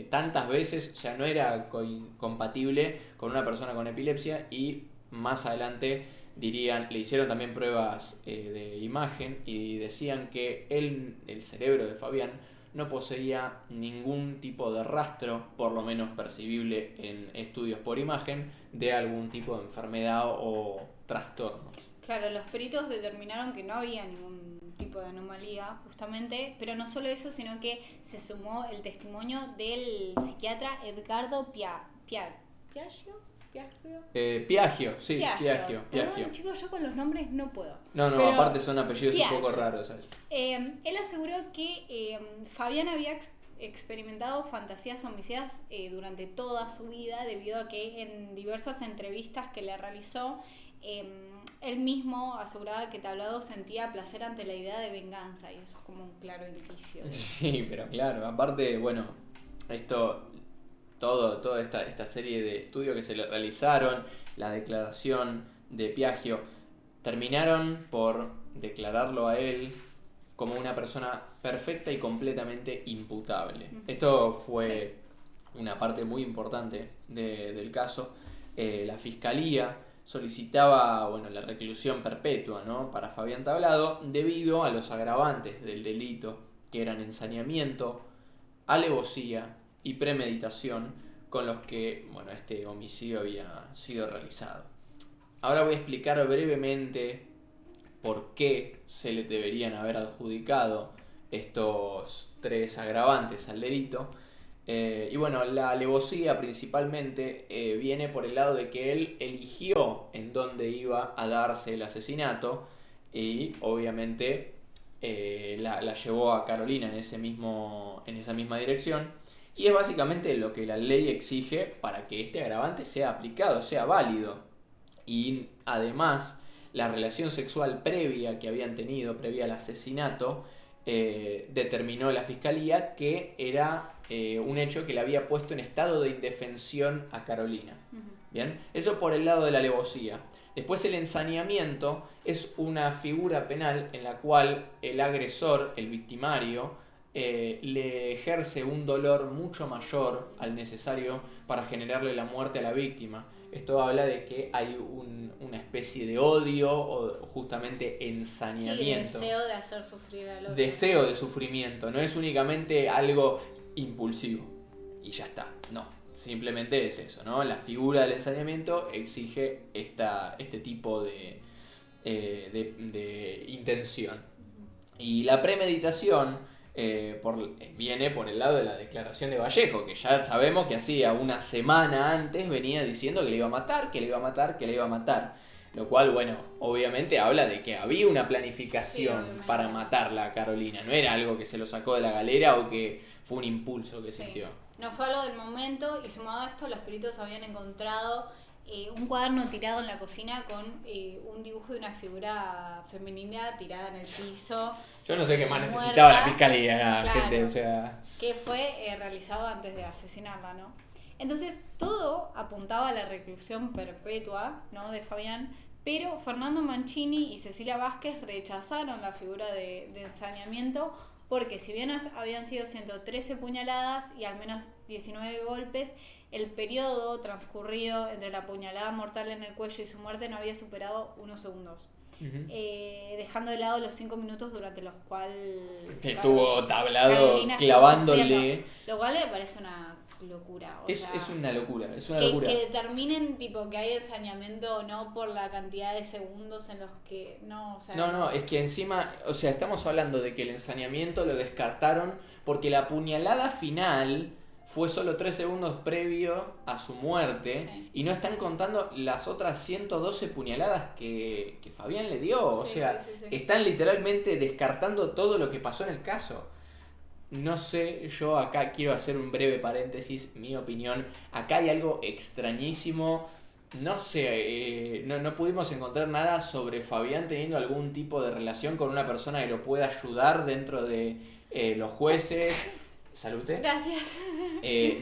Tantas veces, o sea, no era compatible con una persona con epilepsia, y más adelante le hicieron también pruebas de imagen y decían que el cerebro de Fabián no poseía ningún tipo de rastro, por lo menos percibible en estudios por imagen, de algún tipo de enfermedad o trastorno. Claro, los peritos determinaron que no había ningún tipo de anomalía, justamente, pero no solo eso, sino que se sumó el testimonio del psiquiatra Edgardo Piaggio. Perdón, chicos, yo con los nombres no puedo. No, pero aparte son apellidos un poco raros, ¿sabes? Él aseguró que Fabián había experimentado fantasías homicidas durante toda su vida, debido a que en diversas entrevistas que le realizó, él mismo aseguraba que Tablado sentía placer ante la idea de venganza, y eso es como un claro indicio. Sí, pero claro, aparte, bueno, toda esta serie de estudios que se le realizaron, la declaración de Piaggio, terminaron por declararlo a él como una persona perfecta y completamente imputable. Esto fue una parte muy importante del caso. La fiscalía solicitaba la reclusión perpetua, ¿no?, para Fabián Tablado, debido a los agravantes del delito, que eran ensañamiento, alevosía y premeditación, con los que este homicidio había sido realizado. Ahora voy a explicar brevemente por qué se le deberían haber adjudicado estos 3 agravantes al delito. La alevosía principalmente viene por el lado de que él eligió en dónde iba a darse el asesinato, y obviamente la llevó a Carolina en esa misma dirección, y es básicamente lo que la ley exige para que este agravante sea aplicado, sea válido. Y además, la relación sexual previa que habían tenido, previa al asesinato, determinó la fiscalía que era un hecho que le había puesto en estado de indefensión a Carolina. Bien, eso por el lado de la alevosía. Después, el ensañamiento es una figura penal en la cual el agresor, el victimario, le ejerce un dolor mucho mayor al necesario para generarle la muerte a la víctima. Esto habla de que hay una especie de odio o justamente ensañamiento. Sí, deseo de hacer sufrir al otro. Deseo de sufrimiento, no es únicamente algo impulsivo y ya está, no, simplemente es eso, ¿no? La figura del ensañamiento exige este tipo de intención. Y la premeditación viene por el lado de la declaración de Vallejo, que ya sabemos que hacía una semana antes venía diciendo que le iba a matar, que le iba a matar, que le iba a matar. Lo cual, obviamente habla de que había una planificación para matarla a Carolina. No era algo que se lo sacó de la galera o que fue un impulso que sintió. No fue algo del momento, y sumado a esto, los peritos habían encontrado un cuaderno tirado en la cocina con un dibujo de una figura femenina tirada en el piso. Yo no sé qué más necesitaba la fiscalía, claro, gente, o sea... Que fue realizado antes de asesinarla, ¿no? Entonces, todo apuntaba a la reclusión perpetua, ¿no?, de Fabián, pero Fernando Mancini y Cecilia Vázquez rechazaron la figura de ensañamiento, porque si bien habían sido 113 puñaladas y al menos 19 golpes, el periodo transcurrido entre la puñalada mortal en el cuello y su muerte no había superado unos segundos. Dejando de lado los 5 minutos durante los cuales estuvo Tablado clavándole, lo cual me parece una locura. Es una locura, que determinen que hay ensañamiento no por la cantidad de segundos en los que no, es que encima, estamos hablando de que el ensañamiento lo descartaron porque la puñalada final fue solo 3 segundos previo a su muerte, y no están contando las otras 112 puñaladas que Fabián le dio. Están literalmente descartando todo lo que pasó en el caso. No sé, yo acá quiero hacer un breve paréntesis, mi opinión. Acá hay algo extrañísimo. No sé, no pudimos encontrar nada sobre Fabián teniendo algún tipo de relación con una persona que lo pueda ayudar dentro de los jueces. Salute. Gracias.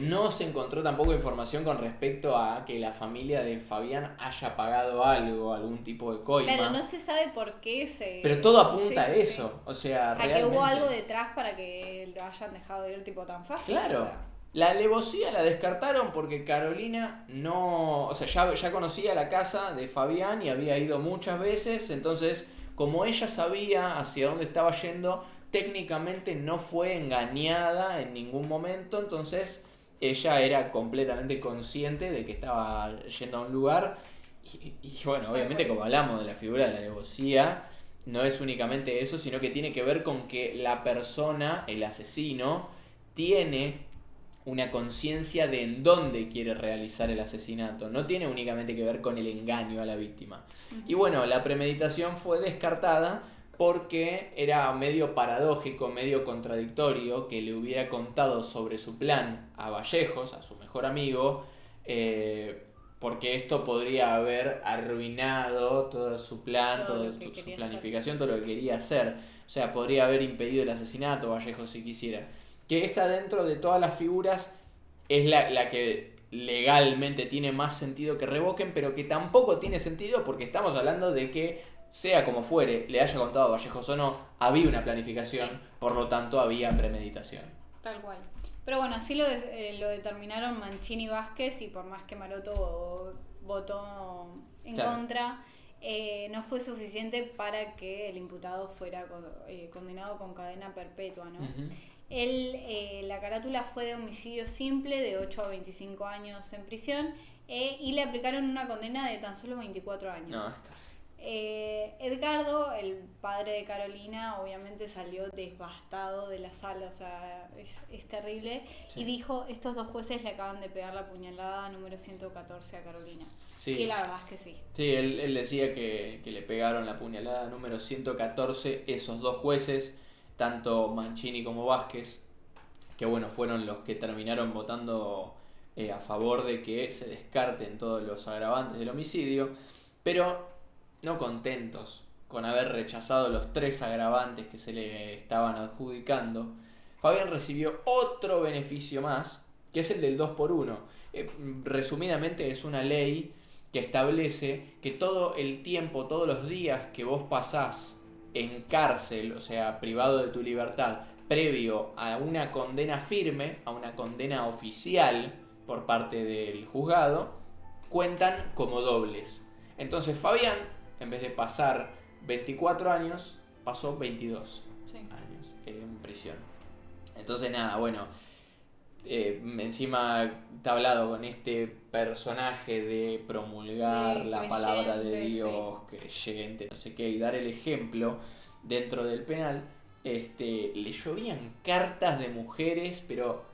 No se encontró tampoco información con respecto a que la familia de Fabián haya pagado algo, algún tipo de coima. Claro, no se sabe por qué se... Pero todo apunta Sí, a sí, eso. sí. O sea, A realmente. que hubo algo detrás para que lo hayan dejado ir tipo tan fácil. Claro. O sea. La alevosía la descartaron porque Carolina no... O sea, ya conocía la casa de Fabián y había ido muchas veces. Entonces, como ella sabía hacia dónde estaba yendo, técnicamente no fue engañada en ningún momento. Entonces, ella era completamente consciente de que estaba yendo a un lugar. Y bueno, obviamente como hablamos de la figura de la alevosía, no es únicamente eso, sino que tiene que ver con que la persona, el asesino, tiene una conciencia de en dónde quiere realizar el asesinato. No tiene únicamente que ver con el engaño a la víctima. Y bueno, la premeditación fue descartada porque era medio paradójico, medio contradictorio que le hubiera contado sobre su plan a Vallejos, a su mejor amigo, porque esto podría haber arruinado todo su plan, toda su planificación, todo lo que quería hacer. O sea, podría haber impedido el asesinato Vallejos si quisiera. Que esta dentro de todas las figuras es la que legalmente tiene más sentido que revoquen, pero que tampoco tiene sentido porque estamos hablando de que, sea como fuere, le haya contado a Vallejos o no, había una planificación, sí. Por lo tanto había premeditación. Tal cual. Pero bueno, así lo determinaron Mancini y Vázquez, y por más que Maroto votó en contra, no fue suficiente para que el imputado fuera condenado con cadena perpetua, ¿no? Uh-huh. La carátula fue de homicidio simple de 8 a 25 años en prisión, y le aplicaron una condena de tan solo 24 años. No, está. Edgardo, el padre de Carolina, obviamente salió devastado de la sala, o sea, es terrible, sí. Y dijo, estos dos jueces le acaban de pegar la puñalada número 114 a Carolina. Sí. Y la verdad es que sí. Sí, él decía que le pegaron la puñalada número 114 esos dos jueces, tanto Mancini como Vázquez, que bueno, fueron los que terminaron votando a favor de que se descarten todos los agravantes del homicidio, pero no contentos con haber rechazado los 3 agravantes que se le estaban adjudicando, Fabián recibió otro beneficio más, que es el del 2x1. Resumidamente es una ley que establece que todo el tiempo, todos los días que vos pasás en cárcel, o sea, privado de tu libertad, previo a una condena firme, a una condena oficial por parte del juzgado, cuentan como dobles. Entonces Fabián, en vez de pasar 24 años, pasó 22 años en prisión. Entonces nada, bueno, encima tablado con este personaje de promulgar la palabra de Dios, creyente, no sé qué, y dar el ejemplo dentro del penal, le llovían cartas de mujeres, pero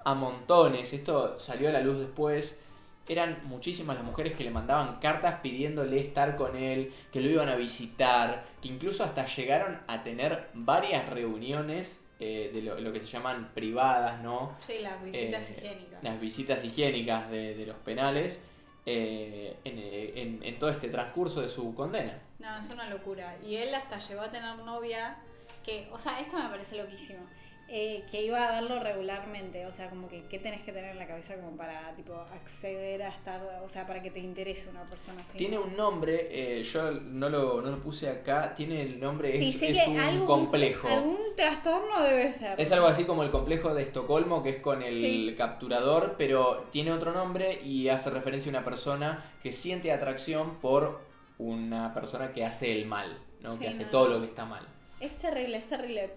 a montones. Esto salió a la luz después. Eran muchísimas las mujeres que le mandaban cartas pidiéndole estar con él, que lo iban a visitar, que incluso hasta llegaron a tener varias reuniones de lo que se llaman privadas, ¿no? Sí, las visitas higiénicas. Las visitas higiénicas de los penales en todo este transcurso de su condena. No, es una locura. Y él hasta llegó a tener novia que, o sea, esto me parece loquísimo. Que iba a verlo regularmente, o sea, como que ¿qué tenés que tener en la cabeza como para tipo acceder a estar, o sea, para que te interese una persona así? Tiene un nombre, yo no lo puse acá, tiene el nombre, sí, es un complejo. Algún trastorno debe ser. Es algo así como el complejo de Estocolmo, que es con el capturador, pero tiene otro nombre y hace referencia a una persona que siente atracción por una persona que hace el mal, ¿no? Que hace todo lo que está mal. Es terrible,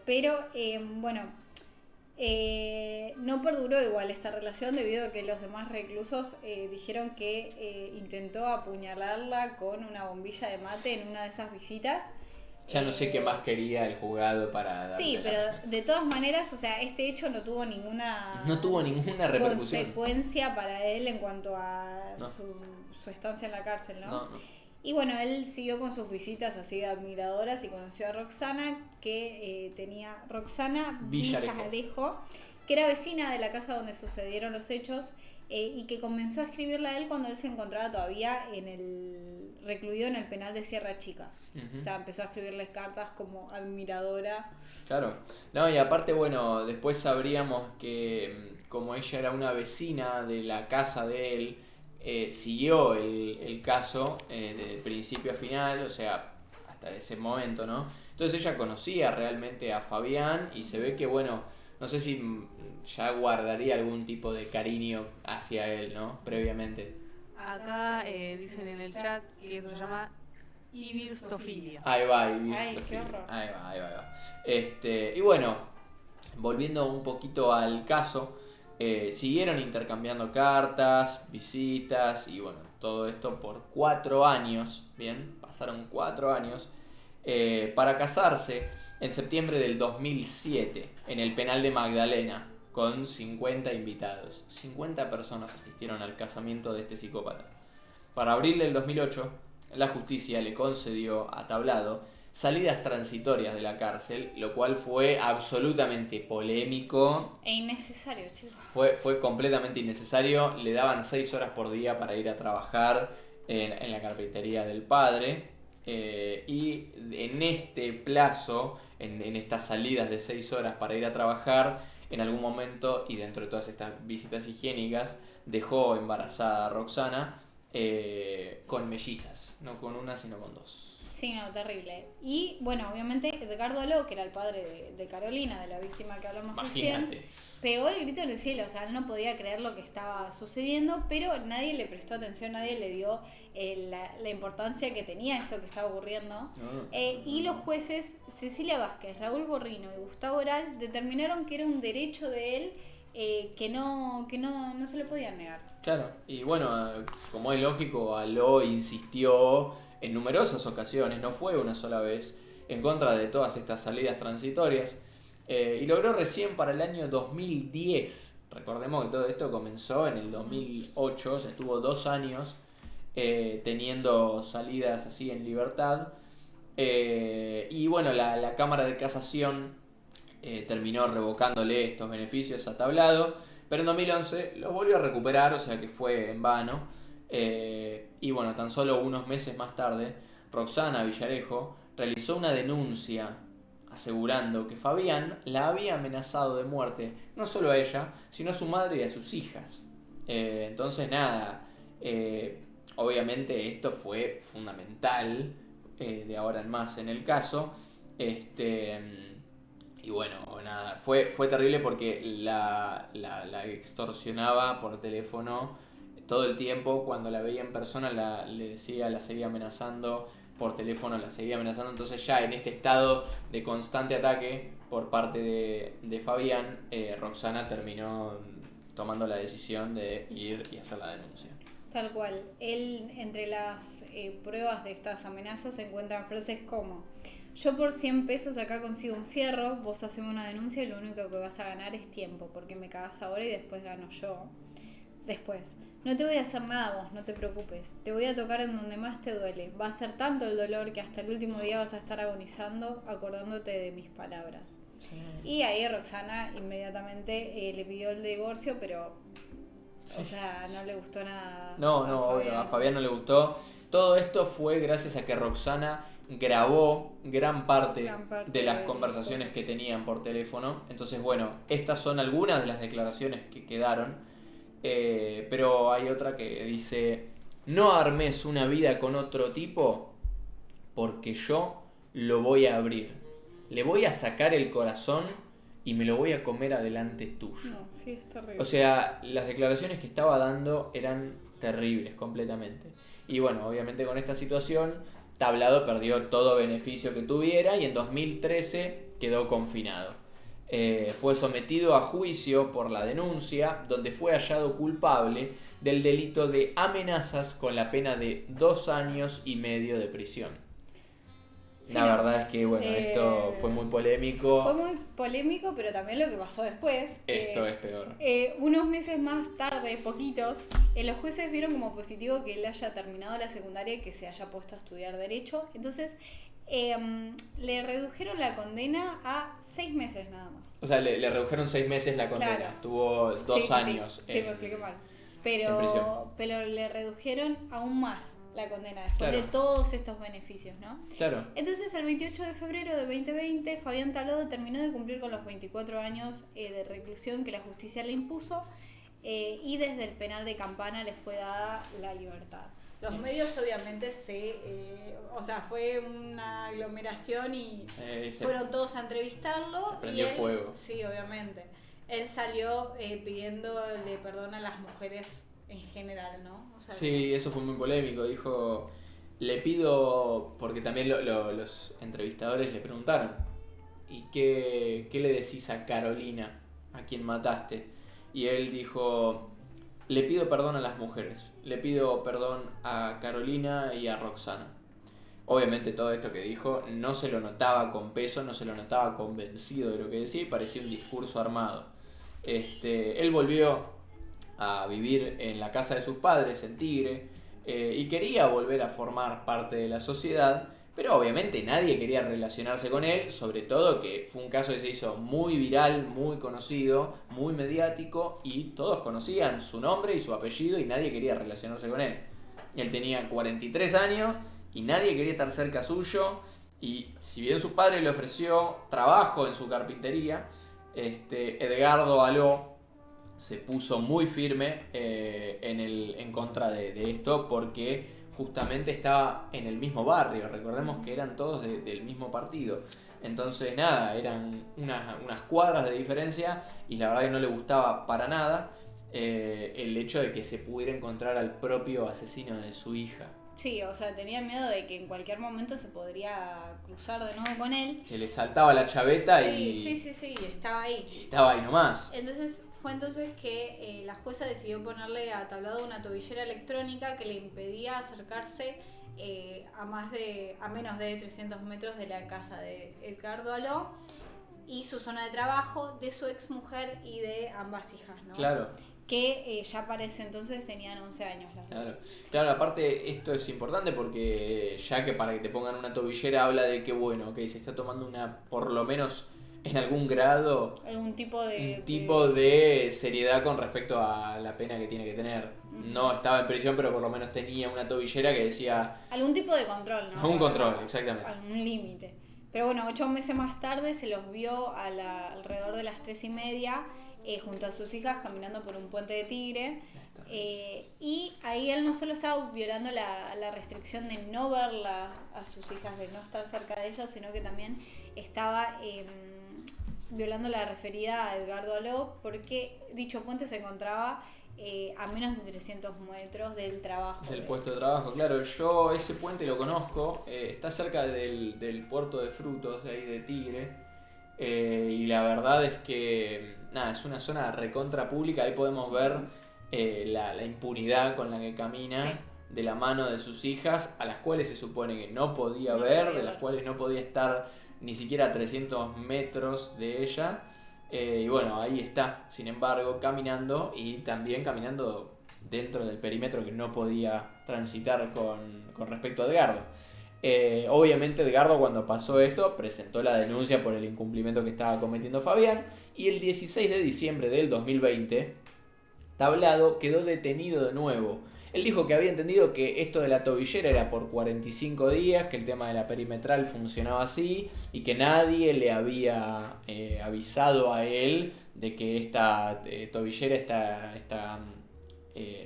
pero bueno... no perduró igual esta relación debido a que los demás reclusos dijeron que intentó apuñalarla con una bombilla de mate en una de esas visitas. Ya no sé qué más quería el juzgado para darle. Sí, pero de todas maneras, o sea, este hecho no tuvo ninguna repercusión, consecuencia para él en cuanto a su estancia en la cárcel, ¿no? Y bueno, él siguió con sus visitas así de admiradoras y conoció a Roxana, que tenía Roxana Villarejo, que era vecina de la casa donde sucedieron los hechos y que comenzó a escribirle a él cuando él se encontraba todavía recluido en el penal de Sierra Chica. Ujú. O sea, empezó a escribirles cartas como admiradora. Claro. No, y aparte, bueno, después sabríamos que como ella era una vecina de la casa de él, siguió el caso de principio a final, o sea, hasta ese momento, ¿no? Entonces ella conocía realmente a Fabián y se ve que, bueno, no sé si ya guardaría algún tipo de cariño hacia él, ¿no? Previamente. Acá dicen en el chat que eso se llama ibistofilia. Ahí va, Ay, qué horror. ahí va, ahí va, ahí va. Y bueno, volviendo un poquito al caso, siguieron intercambiando cartas, visitas y bueno, todo esto por 4 años, bien, pasaron 4 años, para casarse en septiembre del 2007 en el penal de Magdalena con 50 invitados. 50 personas asistieron al casamiento de este psicópata. Para abril del 2008, la justicia le concedió a Tablado salidas transitorias de la cárcel, lo cual fue absolutamente polémico. E innecesario, chicos. Fue completamente innecesario. Le daban 6 horas por día para ir a trabajar en la carpintería del padre. Y en este plazo, en estas salidas de 6 horas para ir a trabajar, en algún momento, y dentro de todas estas visitas higiénicas, dejó embarazada a Roxana con mellizas. No con una, sino con 2. Sí, no, terrible. Y bueno, obviamente Edgardo Aló, que era el padre de Carolina, de la víctima que hablamos recién, Imagínate. pegó el grito en el cielo. O sea, él no podía creer lo que estaba sucediendo, pero nadie le prestó atención, nadie le dio la importancia que tenía esto que estaba ocurriendo. Y los jueces Cecilia Vázquez, Raúl Borrino y Gustavo Oral determinaron que era un derecho de él que no se le podía negar. Claro, y bueno, como es lógico, Aló insistió en numerosas ocasiones, no fue una sola vez, en contra de todas estas salidas transitorias, y logró recién para el año 2010. Recordemos que todo esto comenzó en el 2008, o sea, estuvo 2 años teniendo salidas así en libertad, y bueno, la Cámara de Casación terminó revocándole estos beneficios a Tablado, pero en 2011 los volvió a recuperar, o sea que fue en vano. Y bueno, tan solo unos meses más tarde, Roxana Villarejo realizó una denuncia asegurando que Fabián la había amenazado de muerte, no solo a ella, sino a su madre y a sus hijas. Entonces nada, obviamente esto fue fundamental de ahora en más en el caso. Y bueno, nada, fue terrible porque la extorsionaba por teléfono todo el tiempo. Cuando la veía en persona le decía, la seguía amenazando, por teléfono la seguía amenazando. Entonces ya en este estado de constante ataque por parte de Fabián, Roxana terminó tomando la decisión de ir y hacer la denuncia. Tal cual. Él, entre las pruebas de estas amenazas, se encuentran frases como: yo por 100 pesos acá consigo un fierro, vos haceme una denuncia y lo único que vas a ganar es tiempo, porque me cagás ahora y después gano yo. Después, no te voy a hacer nada vos, no te preocupes, te voy a tocar en donde más te duele, va a ser tanto el dolor que hasta el último día vas a estar agonizando acordándote de mis palabras. Sí. Y ahí Roxana inmediatamente le pidió el divorcio, pero Sí. o sea, no le gustó nada. No, obvio, a Fabián no le gustó. Todo esto fue gracias a que Roxana grabó gran parte de las conversaciones que tenían por teléfono. Entonces, bueno, estas son algunas de las declaraciones que quedaron. Pero hay otra que dice: no armes una vida con otro tipo porque yo lo voy a abrir. Le voy a sacar el corazón y me lo voy a comer adelante tuyo. No, sí, es terrible. O sea, las declaraciones que estaba dando eran terribles completamente. Y bueno, obviamente con esta situación, Tablado perdió todo beneficio que tuviera y en 2013 quedó confinado. Fue sometido a juicio por la denuncia, donde fue hallado culpable del delito de amenazas con la pena de 2 años y medio de prisión. Sí, la verdad es que, bueno, esto fue muy polémico. Fue muy polémico, pero también lo que pasó después. Esto es peor. Unos meses más tarde, poquitos, los jueces vieron como positivo que él haya terminado la secundaria y que se haya puesto a estudiar Derecho. Entonces, le redujeron la condena a 6 meses nada más. O sea, le redujeron 6 meses la condena. Claro. Tuvo 2 Sí, años. Sí, me expliqué mal. pero le redujeron aún más la condena después Claro. de todos estos beneficios, ¿no? Claro. Entonces, el 28 de febrero de 2020, Fabián Tablado terminó de cumplir con los 24 años de reclusión que la justicia le impuso y desde el penal de Campana le fue dada la libertad. Los medios obviamente fue una aglomeración y fueron todos a entrevistarlo. Se prendió fuego. Sí, obviamente. Él salió pidiéndole perdón a las mujeres en general, ¿no? O sea, Sí, eso fue muy polémico. Dijo, le pido, porque también los entrevistadores le preguntaron, ¿y qué le decís a Carolina, a quien mataste? Y él dijo, le pido perdón a las mujeres, le pido perdón a Carolina y a Roxana. Obviamente todo esto que dijo no se lo notaba con peso, no se lo notaba convencido de lo que decía y parecía un discurso armado. Él volvió a vivir en la casa de sus padres en Tigre y quería volver a formar parte de la sociedad, pero obviamente nadie quería relacionarse con él, sobre todo que fue un caso que se hizo muy viral, muy conocido, muy mediático y todos conocían su nombre y su apellido y nadie quería relacionarse con él. Él tenía 43 años y nadie quería estar cerca suyo y si bien su padre le ofreció trabajo en su carpintería, Edgardo Aló se puso muy firme en contra de esto porque justamente estaba en el mismo barrio. Recordemos que eran todos del mismo partido. Entonces nada, eran unas cuadras de diferencia y la verdad que no le gustaba para nada el hecho de que se pudiera encontrar al propio asesino de su hija. Sí, o sea, tenía miedo de que en cualquier momento se podría cruzar de nuevo con él. Se le saltaba la chaveta Sí, estaba ahí. y estaba ahí nomás. Entonces fue que la jueza decidió ponerle a Tablado una tobillera electrónica que le impedía acercarse a menos de 300 metros de la casa de Edgardo Aló y su zona de trabajo, de su exmujer y de ambas hijas, ¿no? Claro. Que ya para ese entonces tenían 11 años las dos. Claro, aparte esto es importante porque ya que para que te pongan una tobillera habla de que bueno, que se está tomando por lo menos en algún grado, algún tipo de seriedad con respecto a la pena que tiene que tener. No estaba en prisión, pero por lo menos tenía una tobillera que decía... algún tipo de control, ¿no? Algún control, exactamente. Algún límite. Pero bueno, 8 meses más tarde se los vio alrededor de las 3:30 junto a sus hijas caminando por un puente de Tigre. Y ahí él no solo estaba violando la restricción de no verla a sus hijas, de no estar cerca de ellas, sino que también estaba violando la referida a Edgardo Aló, porque dicho puente se encontraba a menos de 300 metros del trabajo. Del puesto de trabajo, claro. Yo ese puente lo conozco, está cerca del puerto de frutos de ahí de Tigre. Y la verdad es que nada, es una zona recontra pública. Ahí podemos ver la impunidad con la que camina de la mano de sus hijas, a las cuales se supone que no podía ver, de las cuales no podía estar ni siquiera a 300 metros de ella. Y bueno, ahí está, sin embargo, caminando y también caminando dentro del perímetro que no podía transitar con respecto a Edgardo. Obviamente Edgardo, cuando pasó esto, presentó la denuncia por el incumplimiento que estaba cometiendo Fabián y el 16 de diciembre del 2020 Tablado quedó detenido de nuevo. Él dijo que había entendido que esto de la tobillera era por 45 días, que el tema de la perimetral funcionaba así y que nadie le había avisado a él de que esta tobillera,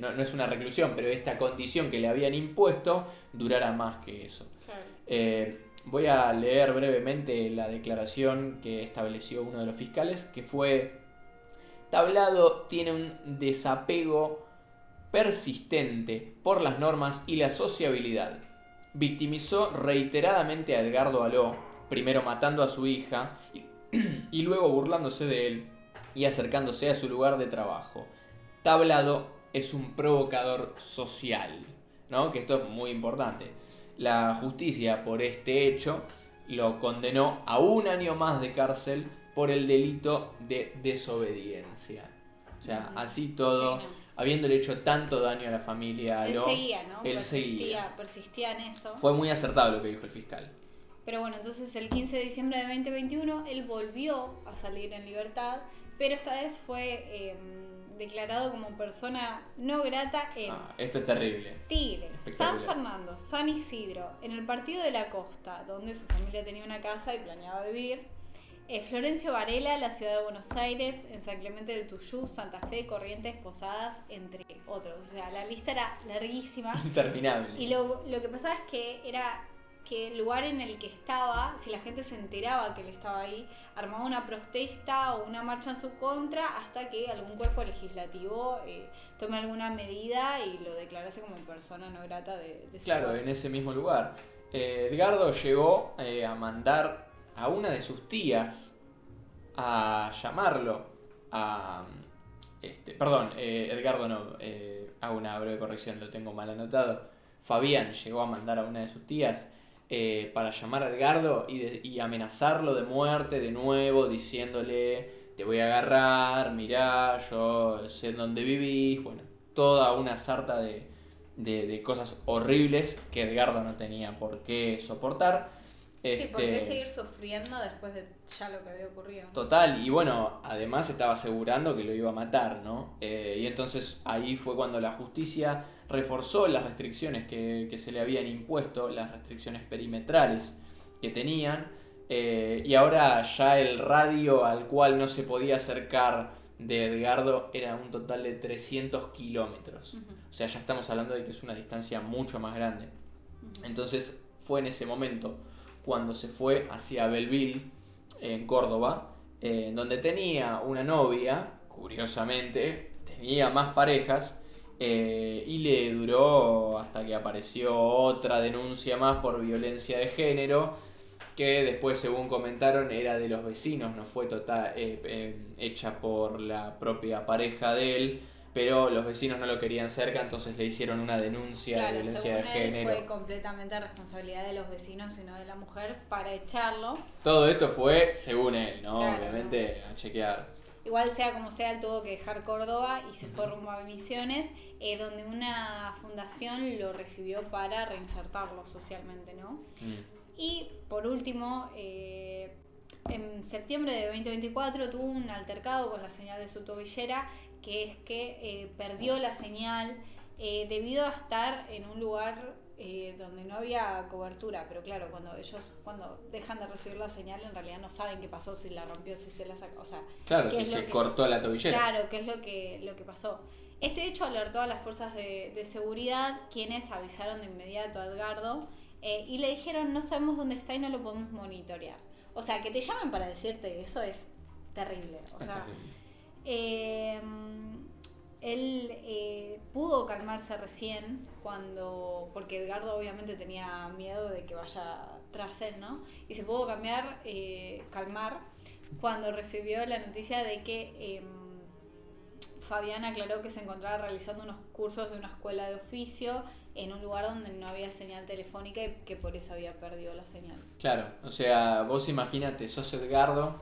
no es una reclusión, pero esta condición que le habían impuesto durara más que eso. Claro. Voy a leer brevemente la declaración que estableció uno de los fiscales, que fue: Tablado tiene un desapego persistente por las normas y la sociabilidad. Victimizó reiteradamente a Edgardo Aló, primero matando a su hija y luego burlándose de él y acercándose a su lugar de trabajo. Tablado es un provocador social, ¿no? Que esto es muy importante. La justicia por este hecho lo condenó a 1 año más de cárcel por el delito de desobediencia. O sea, así todo, habiéndole hecho tanto daño a la familia Aló, él seguía, ¿no? Él persistía en eso. Fue muy acertado lo que dijo el fiscal. Pero bueno, entonces el 15 de diciembre de 2021 él volvió a salir en libertad, pero esta vez fue declarado como persona no grata en Esto es terrible. Tigre, San Espectacular. Fernando, San Isidro, en el Partido de la Costa, donde su familia tenía una casa y planeaba vivir. Florencio Varela, la ciudad de Buenos Aires, en San Clemente del Tuyú, Santa Fe, Corrientes, Posadas, entre otros. O sea, la lista era larguísima. Interminable. Y lo que pasaba es que era que el lugar en el que estaba, si la gente se enteraba que él estaba ahí, armaba una protesta o una marcha en su contra hasta que algún cuerpo legislativo tome alguna medida y lo declarase como persona no grata de ese Claro, lugar. en ese mismo lugar. Edgardo llegó a mandar a una de sus tías a llamarlo a... perdón, Edgardo no, hago una breve corrección, lo tengo mal anotado. Fabián llegó a mandar a una de sus tías para llamar a Edgardo y amenazarlo de muerte de nuevo, diciéndole: te voy a agarrar, mirá, yo sé dónde vivís. Bueno, toda una sarta de cosas horribles que Edgardo no tenía por qué soportar. Sí, ¿por qué seguir sufriendo después de ya lo que había ocurrido? Total, y bueno, además estaba asegurando que lo iba a matar, ¿no? Y entonces ahí fue cuando la justicia reforzó las restricciones que se le habían impuesto, las restricciones perimetrales que tenían, y ahora ya el radio al cual no se podía acercar de Edgardo era un total de 300 kilómetros. O sea, ya estamos hablando de que es una distancia mucho más grande. Entonces fue en ese momento cuando se fue hacia Belleville, en Córdoba, donde tenía una novia, curiosamente, tenía más parejas, y le duró hasta que apareció otra denuncia más por violencia de género, que después, según comentaron, era de los vecinos, no fue hecha por la propia pareja de él, pero los vecinos no lo querían cerca, entonces le hicieron una denuncia de violencia de según él género. fue completamente responsabilidad de los vecinos y no de la mujer para echarlo. Todo esto fue según él, ¿no? Claro, Obviamente, a chequear. Igual sea como sea, él tuvo que dejar Córdoba y se fue rumbo a Misiones, donde una fundación lo recibió para reinsertarlo socialmente, ¿no? Y por último, en septiembre de 2024 tuvo un altercado con la señal de su tobillera, que es que perdió la señal debido a estar en un lugar donde no había cobertura. Pero claro, cuando dejan de recibir la señal, en realidad no saben qué pasó, si la rompió, si se la sacó. O sea, Claro, si se cortó la tobillera. Claro, qué es lo que pasó. Este hecho alertó a las fuerzas de seguridad, quienes avisaron de inmediato a Edgardo y le dijeron: no sabemos dónde está y no lo podemos monitorear. O sea, que te llamen para decirte eso es terrible. O sea, él pudo calmarse recién porque Edgardo obviamente tenía miedo de que vaya tras él, ¿no? Y se pudo calmar cuando recibió la noticia de que Fabián aclaró que se encontraba realizando unos cursos de una escuela de oficio en un lugar donde no había señal telefónica y que por eso había perdido la señal. Claro, o sea, vos imagínate, sos Edgardo,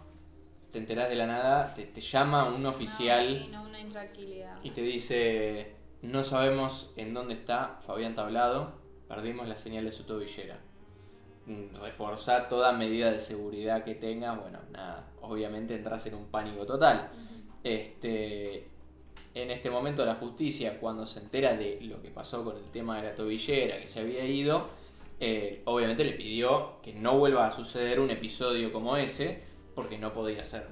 te enterás de la nada, te llama un oficial Una intranquilidad. y te dice: no sabemos en dónde está Fabián Tablado, perdimos la señal de su tobillera. Reforzar toda medida de seguridad que tengas, bueno, nada, obviamente entras en un pánico total. En este momento la justicia, cuando se entera de lo que pasó con el tema de la tobillera, que se había ido, obviamente le pidió que no vuelva a suceder un episodio como ese, porque no podía ser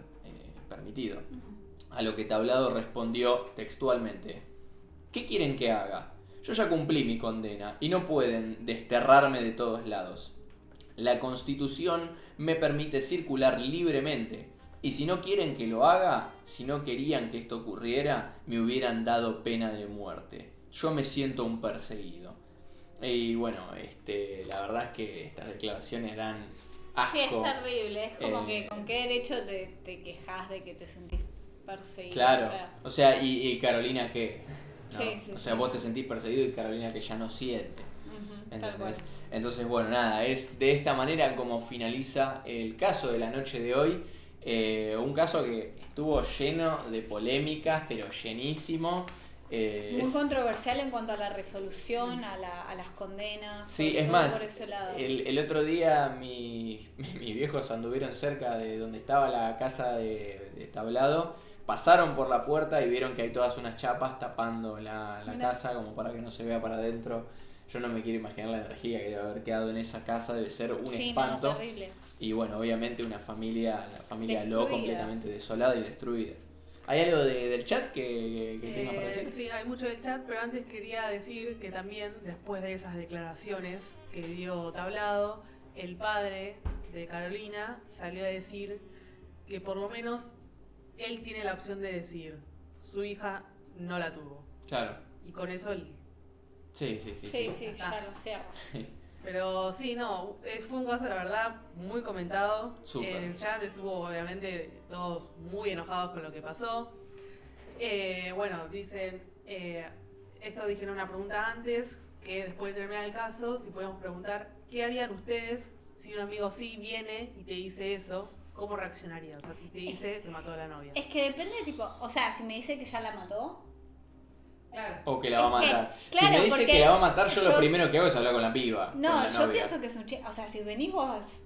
permitido. A lo que Tablado respondió textualmente: ¿qué quieren que haga? Yo ya cumplí mi condena y no pueden desterrarme de todos lados. La Constitución me permite circular libremente. Y si no quieren que lo haga, si no querían que esto ocurriera, me hubieran dado pena de muerte. Yo me siento un perseguido. Y bueno, la verdad es que estas declaraciones dan asco. Sí, es terrible. Es como que con qué derecho te quejas de que te sentís perseguido. Claro, o sea, y Carolina que... ¿no? Sí, o sea, vos te sentís perseguido y Carolina que ya no siente. Tal cual. Entonces, bueno, nada, es de esta manera como finaliza el caso de la noche de hoy. Un caso que estuvo lleno de polémicas, pero llenísimo. Muy controversial en cuanto a la resolución, a las condenas. Sí, es todo más, por ese lado. el otro día mis viejos anduvieron cerca de donde estaba la casa de Tablado pasaron por la puerta y vieron que hay todas unas chapas tapando la Mirá. casa como para que no se vea para adentro. Yo no me quiero imaginar la energía que debe haber quedado en esa casa, debe ser un Sí, espanto. no, terrible. Y bueno, obviamente la familia Lo Destruida. completamente desolada y destruida. ¿Hay algo del chat que tenga para decir? Sí, hay mucho del chat, pero antes quería decir que también, después de esas declaraciones que dio Tablado, el padre de Carolina salió a decir que por lo menos él tiene la opción de decir, su hija no la tuvo. Claro. Y con eso él... Sí. Sí, ya lo cierro. Pero sí, no, fue un caso, la verdad, muy comentado. Súper. En el chat estuvo, obviamente, todos muy enojados con lo que pasó. Bueno, dicen, esto dijeron una pregunta antes, que después de terminar el caso, si podemos preguntar, ¿qué harían ustedes si un amigo sí viene y te dice eso? ¿Cómo reaccionarías? O sea, si te dice que mató a la novia. Es que depende, tipo, o sea, si me dice que ya la mató. Claro. O que la va a Es que, matar. claro, si me dice porque que la va a matar, yo lo yo- primero que hago es hablar con la piba. con No, la yo novia. pienso que es un chiste. O sea, si venís vos,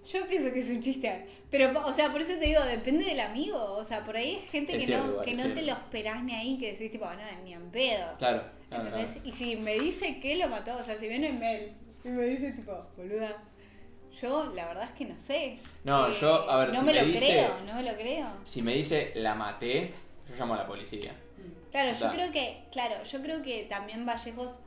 yo pienso que es un chiste. Pero, o sea, por eso te digo, depende del amigo. O sea, por ahí hay gente Es que cierto, no, igual, que es no te cierto. lo esperás ni ahí, que decís, tipo, no, ni en pedo. Claro. ¿Entendés? Y si me dice que lo mató, o sea, si viene Mel y me dice, tipo, boluda, yo la verdad es que no sé. No, yo, a ver, no si me me lo dice- creo, no me lo creo. Si me dice la maté, yo llamo a la policía. Claro, O sea, yo creo que también Vallejos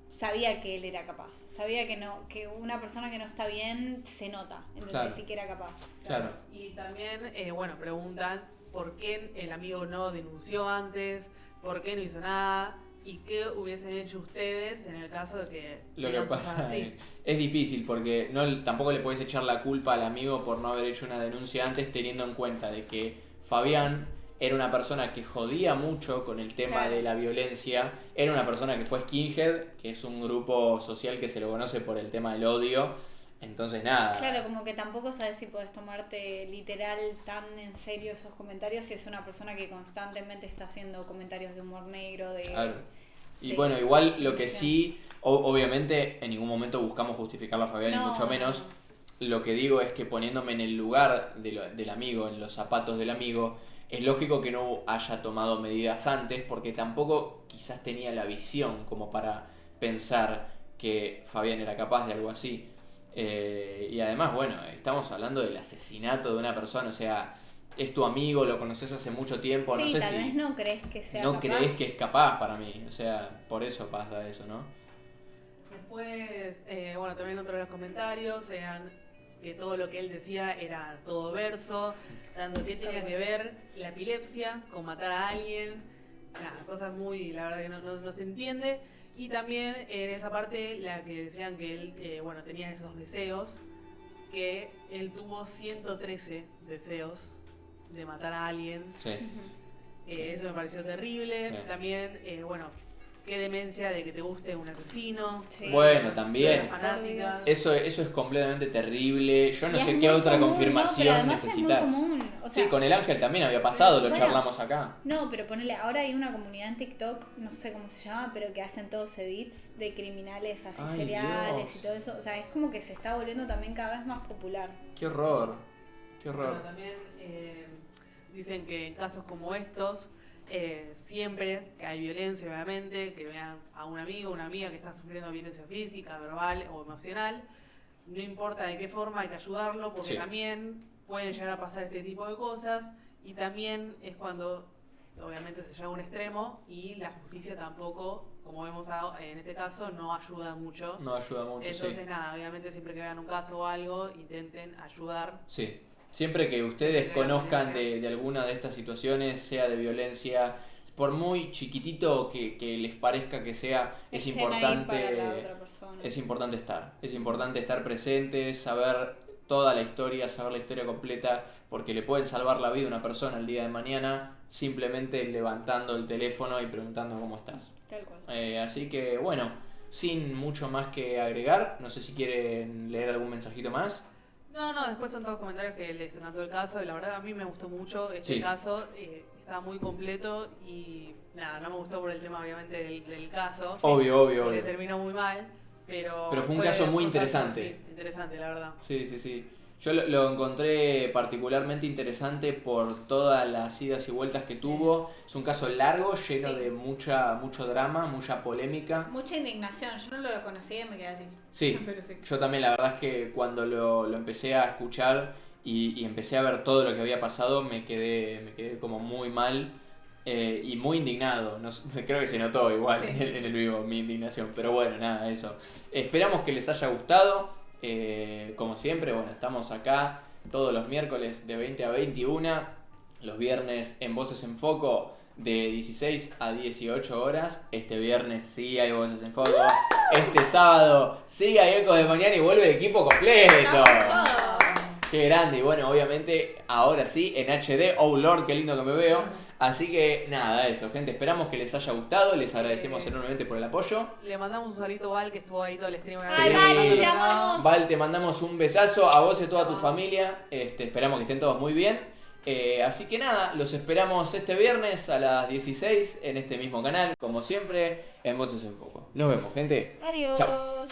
sabía que él era capaz. Sabía que una persona que no está bien se nota, entonces Claro. sí que era capaz. Claro. Y también, bueno, preguntan por qué el amigo no denunció antes, por qué no hizo nada y qué hubiesen hecho ustedes en el caso de que Lo que digan cosas pasa así. es difícil porque tampoco le puedes echar la culpa al amigo por no haber hecho una denuncia antes, teniendo en cuenta de que Fabián era una persona que jodía mucho con el tema Claro. de la violencia, era una persona que fue skinhead, que es un grupo social que se lo conoce por el tema del odio, entonces nada. Claro, como que tampoco sabes si podés tomarte literal tan en serio esos comentarios si es una persona que constantemente está haciendo comentarios de humor negro, de... Claro. Y Sí. bueno, igual lo que sí, obviamente en ningún momento buscamos justificarlo a Fabián, ni No, mucho menos. Lo que digo es que poniéndome en el lugar del amigo, en los zapatos del amigo, es lógico que no haya tomado medidas antes porque tampoco quizás tenía la visión como para pensar que Fabián era capaz de algo así. Y además, bueno, estamos hablando del asesinato de una persona, o sea, es tu amigo, lo conoces hace mucho tiempo, Sí, no sé tal si vez no crees que sea no capaz. crees que es capaz para mí, o sea, por eso pasa eso, ¿no? Después, bueno, también otro de los comentarios eran que todo lo que él decía era todo verso, tanto que tenía que ver la epilepsia con matar a alguien, nada, cosas muy, la verdad que no se entiende. Y también en esa parte la que decían que él, bueno, tenía esos deseos, que él tuvo 113 deseos de matar a alguien. Sí. Eso me pareció terrible. Bien. También, bueno, qué demencia de que te guste un asesino. Sí. Bueno, Soy también. fanática. Eso es completamente terrible. Yo no Y sé es qué muy otra común, confirmación ¿no? Pero además necesitas. es muy común. O sea, Sí, con el ángel también había pasado, lo bueno. charlamos acá. No, pero ponele, ahora hay una comunidad en TikTok, no sé cómo se llama, pero que hacen todos edits de criminales así Ay, seriales Dios. y todo eso. O sea, es como que se está volviendo también cada vez más popular. Qué horror. Qué Bueno, horror. también dicen que en casos como estos, siempre que hay violencia, obviamente, que vean a un amigo o una amiga que está sufriendo violencia física, verbal o emocional, no importa de qué forma, hay que ayudarlo, porque Sí. también pueden llegar a pasar este tipo de cosas, y también es cuando, obviamente, se llega a un extremo y la justicia tampoco, como vemos en este caso, no ayuda mucho. No ayuda mucho, Entonces, sí. nada, obviamente siempre que vean un caso o algo, intenten ayudar. Sí. Siempre que ustedes Siempre que haya conozcan violencia. de alguna de estas situaciones, sea de violencia, por muy chiquitito que les parezca que sea, es Estén ahí importante. para la otra persona. Es importante estar. Es importante estar presentes, saber toda la historia, saber la historia completa, porque le pueden salvar la vida a una persona el día de mañana simplemente levantando el teléfono y preguntando cómo estás. Tal cual. Así que bueno, sin mucho más que agregar, no sé si quieren leer algún mensajito más. No, después son todos comentarios que les encantó el caso y la verdad a mí me gustó mucho este Sí. caso, está muy completo y nada, no me gustó por el tema obviamente del caso, Obvio, porque obvio. terminó muy mal, pero Pero fue un caso muy un caso, interesante. sí, interesante la verdad. Sí, sí, sí. Yo lo encontré particularmente interesante por todas las idas y vueltas que tuvo. Es un caso largo, lleno Sí. de mucho drama, mucha polémica. Mucha indignación, yo no lo conocía y me quedé así. Sí, Pero sí. yo también la verdad es que cuando lo empecé a escuchar y empecé a ver todo lo que había pasado, me quedé como muy mal y muy indignado. No sé, creo que se notó igual Sí, en el vivo mi indignación, pero bueno, nada, eso. Esperamos que les haya gustado. Como siempre, bueno, estamos acá todos los miércoles de 20 a 21, los viernes en Voces en Foco de 16 a 18 horas. Este viernes sí hay Voces en Foco. Este sábado sí hay Ecos de Mañana y vuelve el equipo completo. Estamos todos. Qué grande. Y bueno, obviamente ahora sí en HD. Oh Lord, qué lindo que me veo. Así que nada, eso, gente. Esperamos que les haya gustado. Les agradecemos enormemente por el apoyo. Le mandamos un saludito a Val, que estuvo ahí todo el stream. Ay, Sí. Val, te amamos. Val, te mandamos un besazo a vos y a toda tu Vamos. familia. Esperamos que estén todos muy bien. Así que nada, los esperamos este viernes a las 16 en este mismo canal, como siempre, en Voces en Foco. Nos vemos, gente. Adiós. Chao.